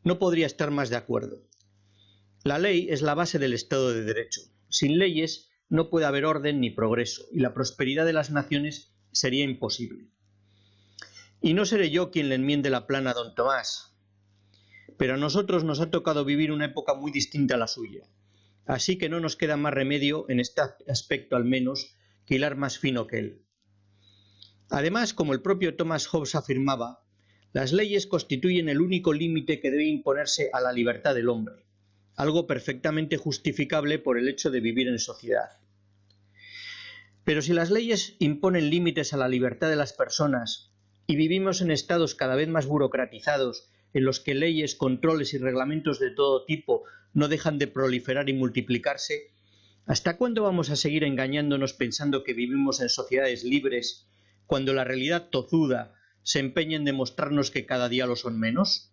S1: no podría estar más de acuerdo. La ley es la base del Estado de Derecho. Sin leyes no puede haber orden ni progreso, y la prosperidad de las naciones sería imposible. Y no seré yo quien le enmiende la plana a don Tomás, pero a nosotros nos ha tocado vivir una época muy distinta a la suya, así que no nos queda más remedio, en este aspecto al menos, que hilar más fino que él. Además, como el propio Thomas Hobbes afirmaba, las leyes constituyen el único límite que debe imponerse a la libertad del hombre, algo perfectamente justificable por el hecho de vivir en sociedad. Pero si las leyes imponen límites a la libertad de las personas y vivimos en estados cada vez más burocratizados, en los que leyes, controles y reglamentos de todo tipo no dejan de proliferar y multiplicarse, ¿hasta cuándo vamos a seguir engañándonos pensando que vivimos en sociedades libres, cuando la realidad tozuda se empeña en demostrarnos que cada día lo son menos?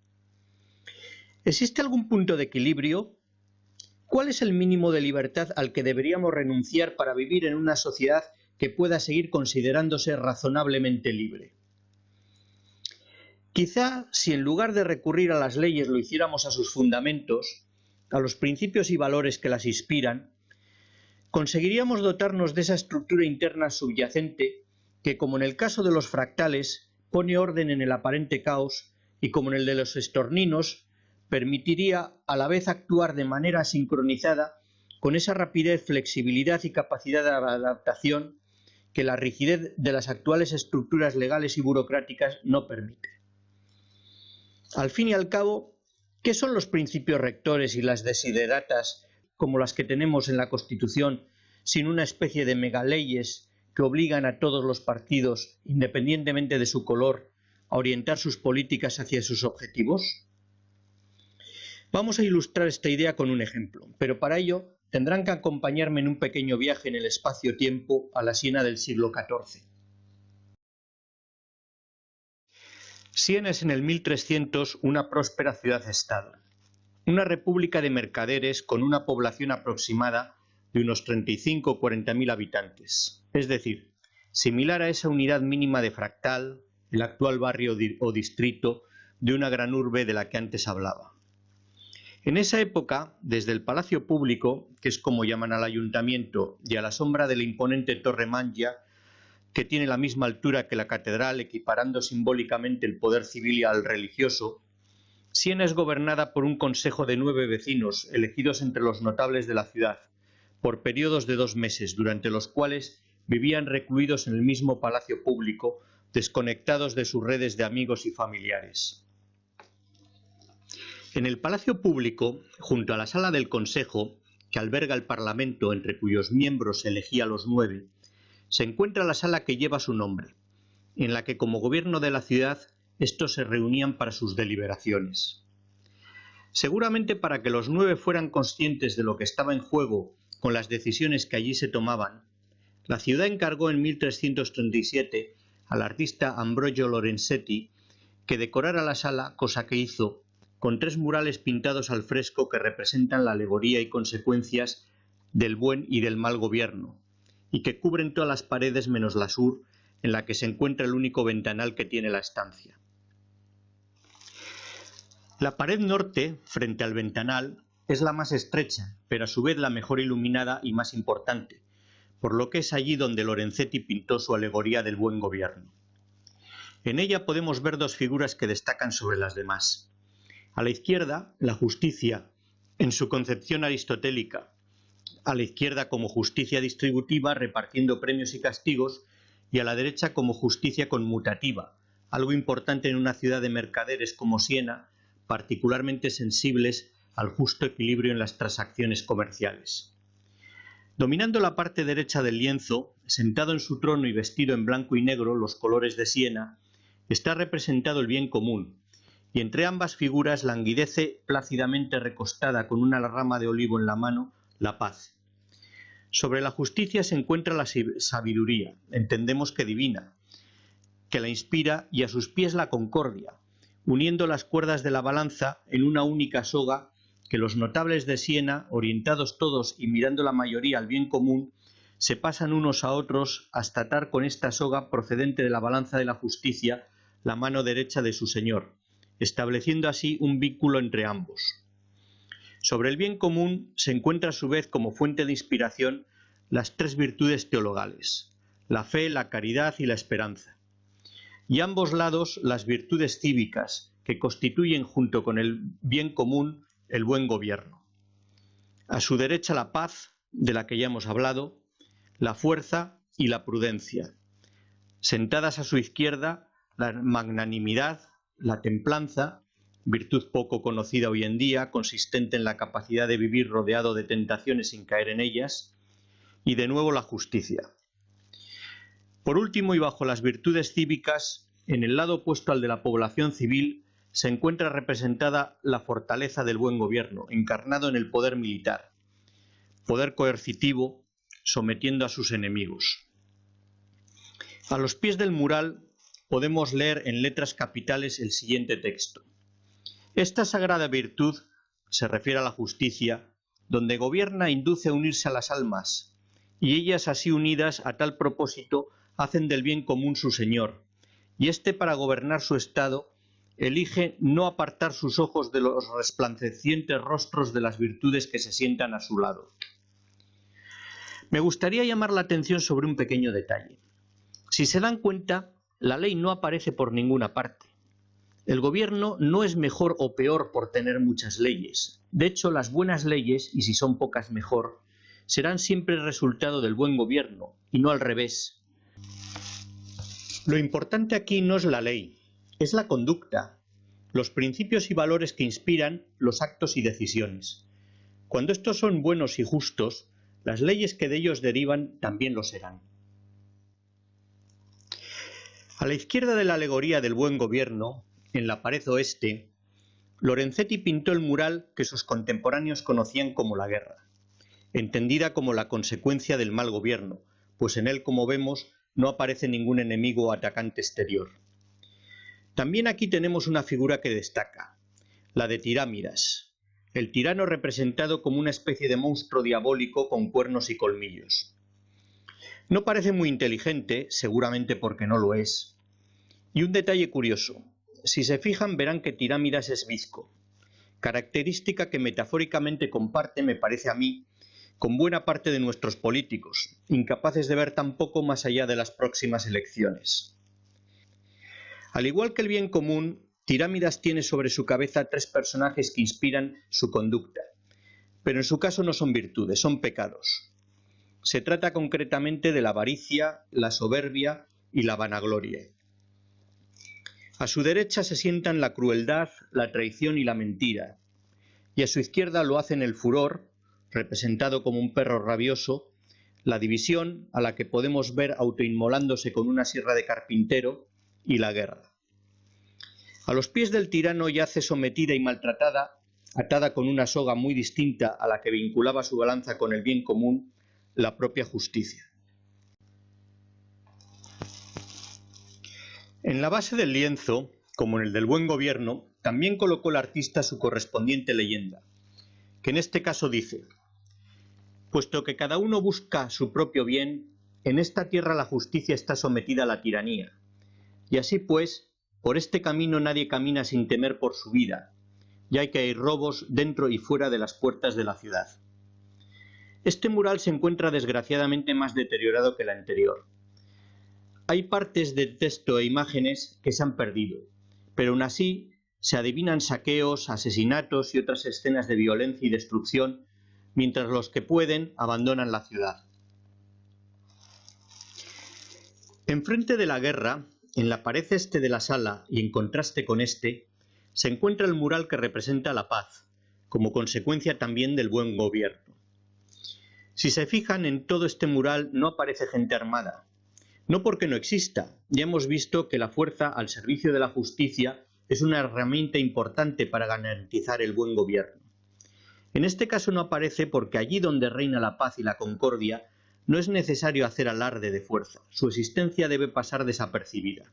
S1: ¿Existe algún punto de equilibrio? ¿Cuál es el mínimo de libertad al que deberíamos renunciar para vivir en una sociedad que pueda seguir considerándose razonablemente libre? Quizá, si en lugar de recurrir a las leyes lo hiciéramos a sus fundamentos, a los principios y valores que las inspiran, conseguiríamos dotarnos de esa estructura interna subyacente que, como en el caso de los fractales, pone orden en el aparente caos y, como en el de los estorninos, permitiría a la vez actuar de manera sincronizada con esa rapidez, flexibilidad y capacidad de adaptación que la rigidez de las actuales estructuras legales y burocráticas no permite. Al fin y al cabo, ¿qué son los principios rectores y las desideratas como las que tenemos en la Constitución, sin una especie de megaleyes que obligan a todos los partidos, independientemente de su color, a orientar sus políticas hacia sus objetivos? Vamos a ilustrar esta idea con un ejemplo, pero para ello tendrán que acompañarme en un pequeño viaje en el espacio-tiempo a la Siena del siglo XIV. Siena es en el 1300 una próspera ciudad-estado, una república de mercaderes con una población aproximada de unos 35 o 40.000 habitantes, es decir, similar a esa unidad mínima de Fractal, el actual barrio o distrito de una gran urbe de la que antes hablaba. En esa época, desde el Palacio Público, que es como llaman al ayuntamiento, y a la sombra de la imponente Torre Mangia, que tiene la misma altura que la catedral, equiparando simbólicamente el poder civil y al religioso, Siena es gobernada por un consejo de 9 vecinos, elegidos entre los notables de la ciudad, por periodos de 2 meses, durante los cuales vivían recluidos en el mismo Palacio Público, desconectados de sus redes de amigos y familiares. En el Palacio Público, junto a la sala del Consejo, que alberga el Parlamento, entre cuyos miembros se elegía los 9, se encuentra la sala que lleva su nombre, en la que como gobierno de la ciudad estos se reunían para sus deliberaciones. Seguramente para que los 9 fueran conscientes de lo que estaba en juego con las decisiones que allí se tomaban, La ciudad encargó en 1337 al artista Ambrogio Lorenzetti que decorara la sala, cosa que hizo, con 3 murales pintados al fresco que representan la alegoría y consecuencias del buen y del mal gobierno, y que cubren todas las paredes menos la sur, en la que se encuentra el único ventanal que tiene la estancia. La pared norte, frente al ventanal, es la más estrecha, pero a su vez la mejor iluminada y más importante, por lo que es allí donde Lorenzetti pintó su alegoría del buen gobierno. En ella podemos ver 2 figuras que destacan sobre las demás. A la izquierda, la justicia, en su concepción aristotélica, a la izquierda como justicia distributiva, repartiendo premios y castigos, y a la derecha como justicia conmutativa, algo importante en una ciudad de mercaderes como Siena, particularmente sensibles al justo equilibrio en las transacciones comerciales. Dominando la parte derecha del lienzo, sentado en su trono y vestido en blanco y negro, los colores de Siena, está representado el bien común, y entre ambas figuras languidece plácidamente recostada con una rama de olivo en la mano, la paz. Sobre la justicia se encuentra la sabiduría, entendemos que divina, que la inspira, y a sus pies la concordia, uniendo las cuerdas de la balanza en una única soga que los notables de Siena, orientados todos y mirando la mayoría al bien común, se pasan unos a otros hasta atar con esta soga procedente de la balanza de la justicia la mano derecha de su señor, estableciendo así un vínculo entre ambos. Sobre el bien común se encuentra a su vez como fuente de inspiración las 3 virtudes teologales, la fe, la caridad y la esperanza, y a ambos lados las virtudes cívicas que constituyen junto con el bien común el buen gobierno. A su derecha la paz, de la que ya hemos hablado, la fuerza y la prudencia. Sentadas a su izquierda, la magnanimidad, la templanza, virtud poco conocida hoy en día, consistente en la capacidad de vivir rodeado de tentaciones sin caer en ellas, y de nuevo la justicia. Por último, y bajo las virtudes cívicas, en el lado opuesto al de la población civil, se encuentra representada la fortaleza del buen gobierno, encarnado en el poder militar, poder coercitivo, sometiendo a sus enemigos. A los pies del mural podemos leer en letras capitales el siguiente texto. Esta sagrada virtud, se refiere a la justicia, donde gobierna induce a unirse a las almas, y ellas así unidas a tal propósito hacen del bien común su señor, y éste para gobernar su estado elige no apartar sus ojos de los resplandecientes rostros de las virtudes que se sientan a su lado. Me gustaría llamar la atención sobre un pequeño detalle. Si se dan cuenta, la ley no aparece por ninguna parte. El gobierno no es mejor o peor por tener muchas leyes. De hecho, las buenas leyes, y si son pocas mejor, serán siempre el resultado del buen gobierno, y no al revés. Lo importante aquí no es la ley, es la conducta, los principios y valores que inspiran los actos y decisiones. Cuando estos son buenos y justos, las leyes que de ellos derivan también lo serán. A la izquierda de la alegoría del buen gobierno, en la pared oeste, Lorenzetti pintó el mural que sus contemporáneos conocían como la guerra, entendida como la consecuencia del mal gobierno, pues en él, como vemos, no aparece ningún enemigo o atacante exterior. También aquí tenemos una figura que destaca, la de Tirámidas, el tirano representado como una especie de monstruo diabólico con cuernos y colmillos. No parece muy inteligente, seguramente porque no lo es. Y un detalle curioso, si se fijan verán que Tirámidas es bizco, característica que metafóricamente comparte, me parece a mí, con buena parte de nuestros políticos, incapaces de ver tampoco más allá de las próximas elecciones. Al igual que el bien común, Tirámidas tiene sobre su cabeza 3 personajes que inspiran su conducta, pero en su caso no son virtudes, son pecados. Se trata concretamente de la avaricia, la soberbia y la vanagloria. A su derecha se sientan la crueldad, la traición y la mentira, y a su izquierda lo hacen el furor, representado como un perro rabioso, la división, a la que podemos ver autoinmolándose con una sierra de carpintero, y la guerra. A los pies del tirano yace sometida y maltratada, atada con una soga muy distinta a la que vinculaba su balanza con el bien común, la propia justicia. En la base del lienzo, como en el del Buen Gobierno, también colocó el artista su correspondiente leyenda, que en este caso dice: puesto que cada uno busca su propio bien, en esta tierra la justicia está sometida a la tiranía. Y así pues, por este camino nadie camina sin temer por su vida, ya que hay robos dentro y fuera de las puertas de la ciudad. Este mural se encuentra desgraciadamente más deteriorado que el anterior. Hay partes de texto e imágenes que se han perdido, pero aún así se adivinan saqueos, asesinatos y otras escenas de violencia y destrucción, mientras los que pueden abandonan la ciudad. Enfrente de la guerra, en la pared este de la sala y en contraste con este, se encuentra el mural que representa la paz, como consecuencia también del buen gobierno. Si se fijan, en todo este mural no aparece gente armada. No porque no exista, ya hemos visto que la fuerza al servicio de la justicia es una herramienta importante para garantizar el buen gobierno. En este caso no aparece porque allí donde reina la paz y la concordia no es necesario hacer alarde de fuerza, su existencia debe pasar desapercibida.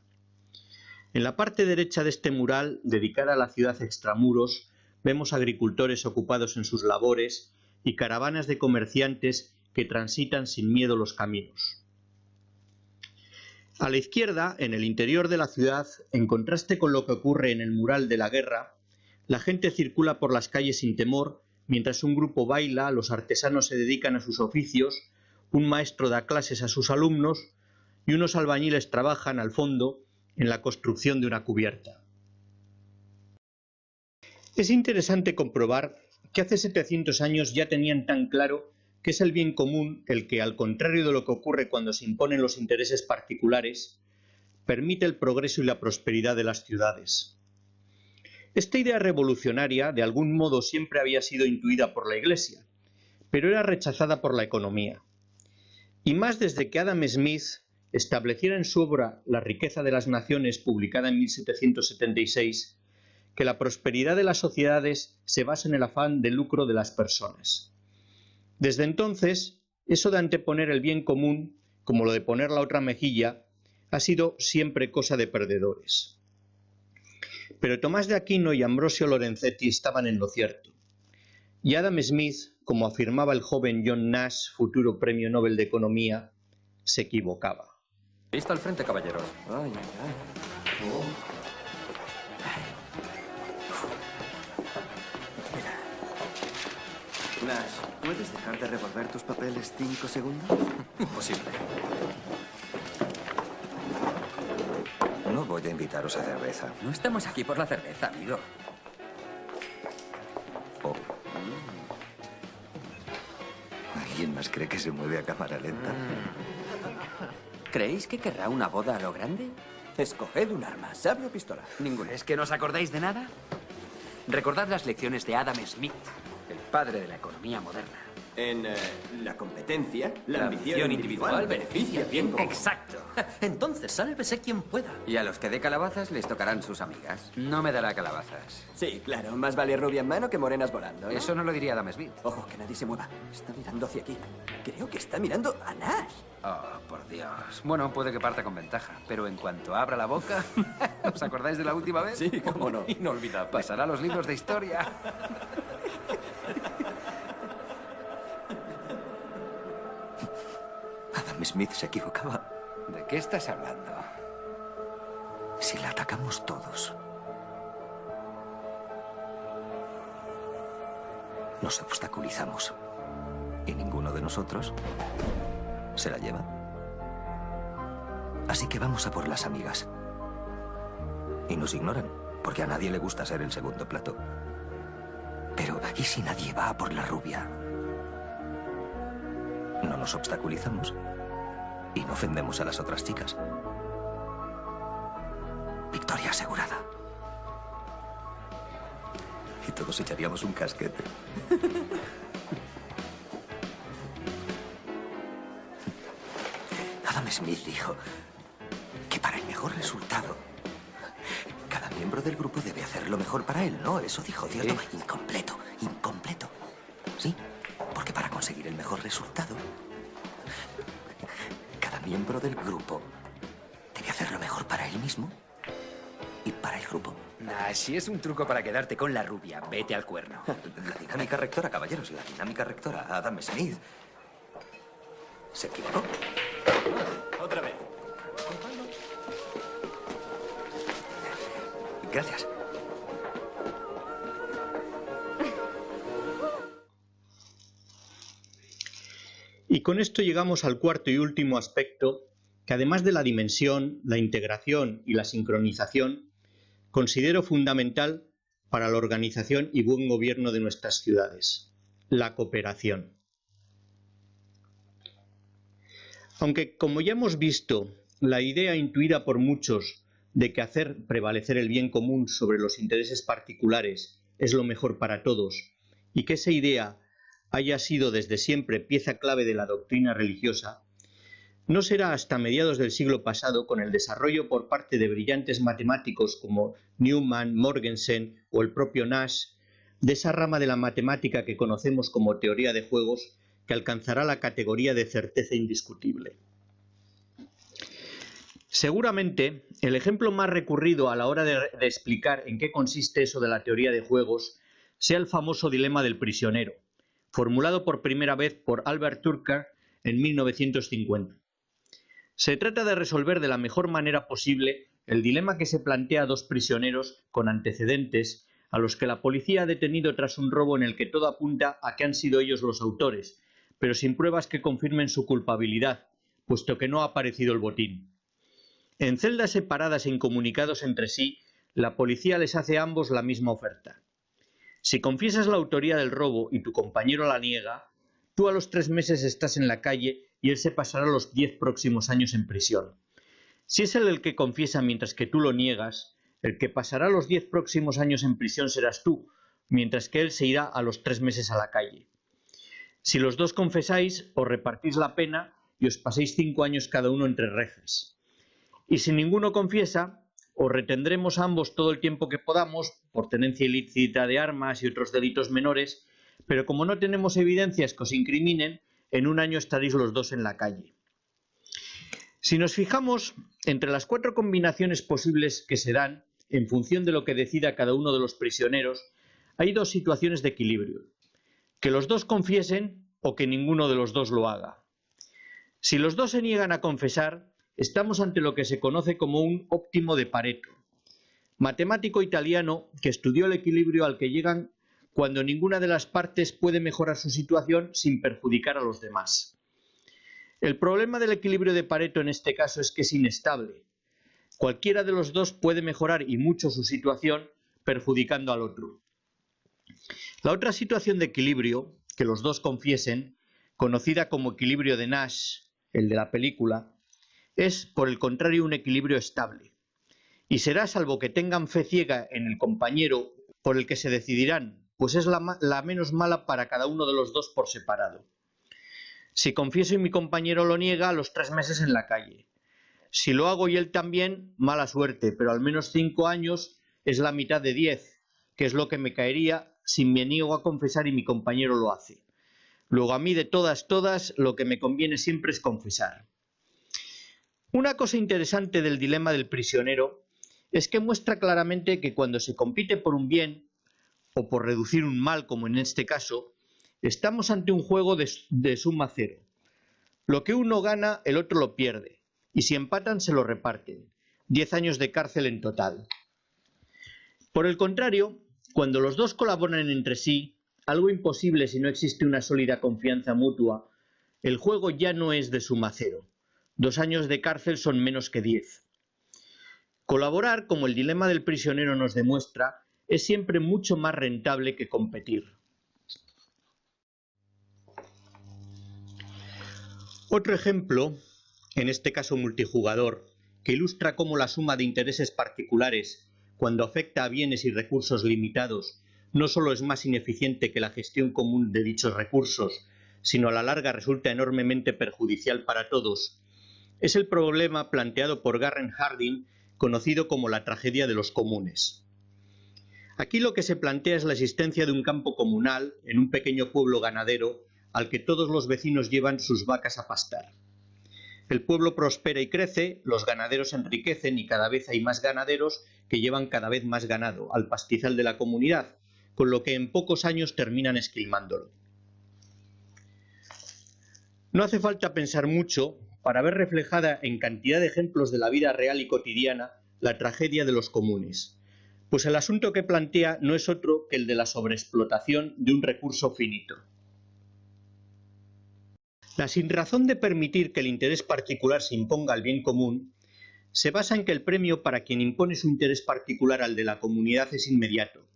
S1: En la parte derecha de este mural, dedicada a la ciudad extramuros, vemos agricultores ocupados en sus labores y caravanas de comerciantes que transitan sin miedo los caminos. A la izquierda, en el interior de la ciudad, en contraste con lo que ocurre en el mural de la guerra, la gente circula por las calles sin temor, mientras un grupo baila, los artesanos se dedican a sus oficios, un maestro da clases a sus alumnos y unos albañiles trabajan al fondo en la construcción de una cubierta. Es interesante comprobar que hace 700 años ya tenían tan claro que es el bien común el que, al contrario de lo que ocurre cuando se imponen los intereses particulares, permite el progreso y la prosperidad de las ciudades. Esta idea revolucionaria, de algún modo, siempre había sido intuida por la Iglesia, pero era rechazada por la economía. Y más desde que Adam Smith estableciera en su obra La riqueza de las naciones, publicada en 1776, que la prosperidad de las sociedades se basa en el afán de lucro de las personas. Desde entonces, eso de anteponer el bien común, como lo de poner la otra mejilla, ha sido siempre cosa de perdedores. Pero Tomás de Aquino y Ambrosio Lorenzetti estaban en lo cierto. Y Adam Smith, como afirmaba el joven John Nash, futuro premio Nobel de Economía, se equivocaba.
S5: Vista al frente, caballeros. Ay, ay, ay. Oh. Espera. Nash, ¿puedes dejar de revolver tus papeles 5 segundos?
S6: Imposible. No voy a invitaros a cerveza.
S5: No estamos aquí por la cerveza, amigo.
S6: Oh. ¿Alguien más cree que se mueve a cámara lenta?
S5: ¿Creéis que querrá una boda a lo grande?
S7: Escoged un arma, sable o pistola.
S5: Ninguna. ¿Es que no os acordáis de nada? Recordad las lecciones de Adam Smith, el padre de la economía moderna.
S7: En la competencia, la ambición
S5: ambición
S7: individual beneficia al bien común.
S5: Exacto.
S7: Entonces, sálvese quien pueda.
S5: Y a los que dé calabazas les tocarán sus amigas. No me dará calabazas.
S7: Sí, claro, más vale rubia en mano que morenas volando, ¿no?
S5: Eso no lo diría Adam Smith.
S7: Ojo, que nadie se mueva. Está mirando hacia aquí. Creo que está mirando a Nash.
S5: Oh, por Dios. Bueno, puede que parta con ventaja, pero en cuanto abra la boca... ¿Os acordáis de la última vez?
S7: Sí, cómo no.
S5: Inolvidable. Pasará a los libros de historia.
S6: Adam Smith se equivocaba.
S5: ¿De qué estás hablando?
S6: Si la atacamos todos, nos obstaculizamos. Y ninguno de nosotros se la lleva. Así que vamos a por las amigas. Y nos ignoran, porque a nadie le gusta ser el segundo plato. Pero, ¿y si nadie va a por la rubia? No nos obstaculizamos y no ofendemos a las otras chicas. Victoria asegurada. Y todos echaríamos un casquete. Adam Smith dijo que para el mejor resultado, cada miembro del grupo debe hacer lo mejor para él. No, eso dijo, ¿cierto? Incompleto, incompleto. ¿Sí? Porque para conseguir el mejor resultado, cada miembro del grupo debe hacer lo mejor mejor para él mismo y para el grupo.
S5: Nah, si es un truco para quedarte con la rubia, vete al cuerno.
S6: La dinámica rectora, caballeros, la dinámica rectora. Adam Smith. ¿Se equivocó?
S5: Otra vez.
S6: Gracias.
S1: Y con esto llegamos al cuarto y último aspecto, que además de la dimensión, la integración y la sincronización, considero fundamental para la organización y buen gobierno de nuestras ciudades: la cooperación. Aunque, como ya hemos visto, la idea intuida por muchos de que hacer prevalecer el bien común sobre los intereses particulares es lo mejor para todos, y que esa idea haya sido desde siempre pieza clave de la doctrina religiosa, no será hasta mediados del siglo pasado, con el desarrollo por parte de brillantes matemáticos como Newman, Morgensen o el propio Nash, de esa rama de la matemática que conocemos como teoría de juegos, que alcanzará la categoría de certeza indiscutible. Seguramente, el ejemplo más recurrido a la hora de explicar en qué consiste eso de la teoría de juegos sea el famoso dilema del prisionero, formulado por primera vez por Albert Durkheim en 1950. Se trata de resolver de la mejor manera posible el dilema que se plantea a dos prisioneros con antecedentes a los que la policía ha detenido tras un robo en el que todo apunta a que han sido ellos los autores, pero sin pruebas que confirmen su culpabilidad, puesto que no ha aparecido el botín. En celdas separadas e incomunicados entre sí, la policía les hace a ambos la misma oferta. Si confiesas la autoría del robo y tu compañero la niega, tú a los 3 meses estás en la calle y él se pasará los 10 próximos años en prisión. Si es él el que confiesa mientras que tú lo niegas, el que pasará los 10 próximos años en prisión serás tú, mientras que él se irá a los 3 meses a la calle. Si los dos confesáis, os repartís la pena y os paséis 5 años cada uno entre rejas. Y si ninguno confiesa, os retendremos a ambos todo el tiempo que podamos por tenencia ilícita de armas y otros delitos menores, pero como no tenemos evidencias que os incriminen, en 1 año estaréis los dos en la calle. Si nos fijamos, entre las 4 combinaciones posibles que se dan, en función de lo que decida cada uno de los prisioneros, hay 2 situaciones de equilibrio: que los dos confiesen o que ninguno de los dos lo haga. Si los dos se niegan a confesar, estamos ante lo que se conoce como un óptimo de Pareto, matemático italiano que estudió el equilibrio al que llegan cuando ninguna de las partes puede mejorar su situación sin perjudicar a los demás. El problema del equilibrio de Pareto en este caso es que es inestable. Cualquiera de los dos puede mejorar y mucho su situación perjudicando al otro. La otra situación de equilibrio, que los dos confiesen, conocida como equilibrio de Nash, el de la película, es, por el contrario, un equilibrio estable. Y será, salvo que tengan fe ciega en el compañero por el que se decidirán, pues es la menos mala para cada uno de los dos por separado. Si confieso y mi compañero lo niega, a los 3 meses en la calle. Si lo hago y él también, mala suerte, pero al menos 5 años es la mitad de 10, que es lo que me caería si me niego a confesar y mi compañero lo hace. Luego, a mí de todas, lo que me conviene siempre es confesar. Una cosa interesante del dilema del prisionero es que muestra claramente que cuando se compite por un bien o por reducir un mal, como en este caso, estamos ante un juego de suma cero. Lo que uno gana, el otro lo pierde, y si empatan se lo reparten. 10 años de cárcel en total. Por el contrario, cuando los dos colaboran entre sí, algo imposible si no existe una sólida confianza mutua, el juego ya no es de suma cero. 2 años de cárcel son menos que 10. Colaborar, como el dilema del prisionero nos demuestra, es siempre mucho más rentable que competir. Otro ejemplo, en este caso multijugador, que ilustra cómo la suma de intereses particulares, cuando afecta a bienes y recursos limitados, no solo es más ineficiente que la gestión común de dichos recursos, sino a la larga resulta enormemente perjudicial para todos, es el problema planteado por Garrett Hardin, conocido como la tragedia de los comunes. Aquí lo que se plantea es la existencia de un campo comunal en un pequeño pueblo ganadero al que todos los vecinos llevan sus vacas a pastar. El pueblo prospera y crece, los ganaderos se enriquecen y cada vez hay más ganaderos que llevan cada vez más ganado al pastizal de la comunidad, con lo que en pocos años terminan esquilmándolo. No hace falta pensar mucho para ver reflejada en cantidad de ejemplos de la vida real y cotidiana la tragedia de los comunes, pues el asunto que plantea no es otro que el de la sobreexplotación de un recurso finito. La sinrazón de permitir que el interés particular se imponga al bien común se basa en que el premio para quien impone su interés particular al de la comunidad es inmediato,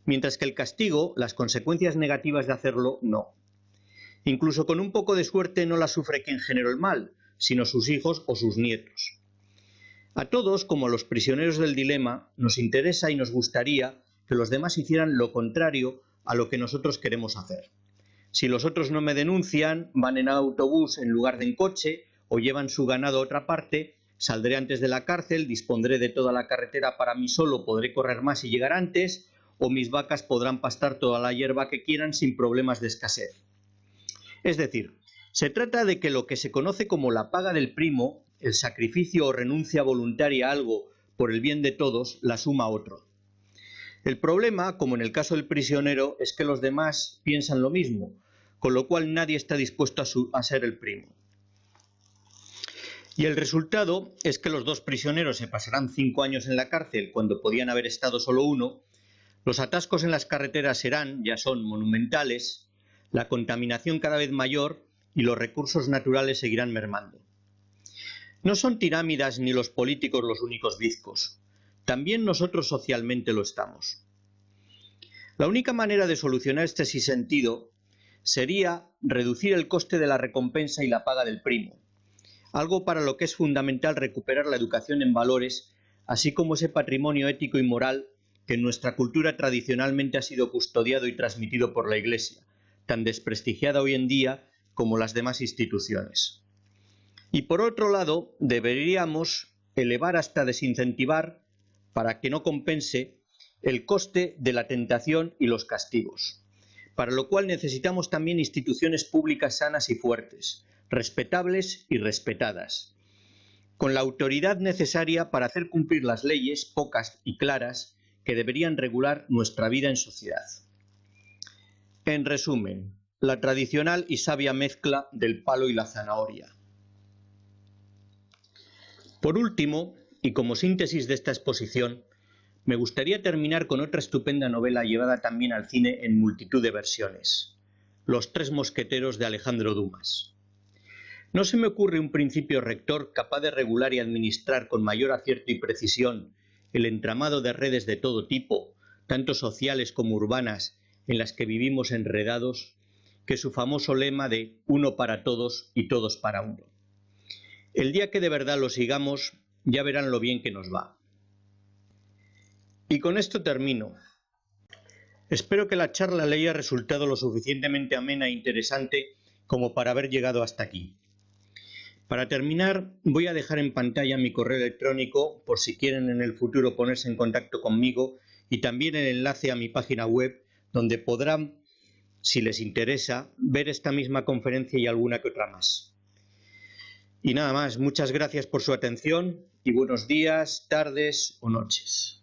S1: mientras que el castigo, las consecuencias negativas de hacerlo, no. Incluso con un poco de suerte no la sufre quien generó el mal, sino sus hijos o sus nietos. A todos, como a los prisioneros del dilema, nos interesa y nos gustaría que los demás hicieran lo contrario a lo que nosotros queremos hacer. Si los otros no me denuncian, van en autobús en lugar de en coche o llevan su ganado a otra parte, saldré antes de la cárcel, dispondré de toda la carretera para mí solo, podré correr más y llegar antes, o mis vacas podrán pastar toda la hierba que quieran sin problemas de escasez. Es decir, se trata de que lo que se conoce como la paga del primo, el sacrificio o renuncia voluntaria a algo por el bien de todos, la suma otro. El problema, como en el caso del prisionero, es que los demás piensan lo mismo, con lo cual nadie está dispuesto a ser el primo. Y el resultado es que los dos prisioneros se pasarán 5 años en la cárcel cuando podían haber estado solo uno, los atascos en las carreteras ya son monumentales, la contaminación cada vez mayor y los recursos naturales seguirán mermando. No son tirámidas ni los políticos los únicos bizcos. También nosotros socialmente lo estamos. La única manera de solucionar este sinsentido sería reducir el coste de la recompensa y la paga del primo, algo para lo que es fundamental recuperar la educación en valores, así como ese patrimonio ético y moral que en nuestra cultura tradicionalmente ha sido custodiado y transmitido por la Iglesia, tan desprestigiada hoy en día como las demás instituciones. Y por otro lado, deberíamos elevar hasta desincentivar, para que no compense, el coste de la tentación y los castigos, para lo cual necesitamos también instituciones públicas sanas y fuertes, respetables y respetadas, con la autoridad necesaria para hacer cumplir las leyes, pocas y claras, que deberían regular nuestra vida en sociedad. En resumen, la tradicional y sabia mezcla del palo y la zanahoria. Por último, y como síntesis de esta exposición, me gustaría terminar con otra estupenda novela llevada también al cine en multitud de versiones, Los Tres Mosqueteros de Alejandro Dumas. No se me ocurre un principio rector capaz de regular y administrar con mayor acierto y precisión el entramado de redes de todo tipo, tanto sociales como urbanas, en las que vivimos enredados, que su famoso lema de uno para todos y todos para uno. El día que de verdad lo sigamos, ya verán lo bien que nos va. Y con esto termino. Espero que la charla le haya resultado lo suficientemente amena e interesante como para haber llegado hasta aquí. Para terminar, voy a dejar en pantalla mi correo electrónico por si quieren en el futuro ponerse en contacto conmigo y también el enlace a mi página web donde podrán, si les interesa, ver esta misma conferencia y alguna que otra más. Y nada más, muchas gracias por su atención y buenos días, tardes o noches.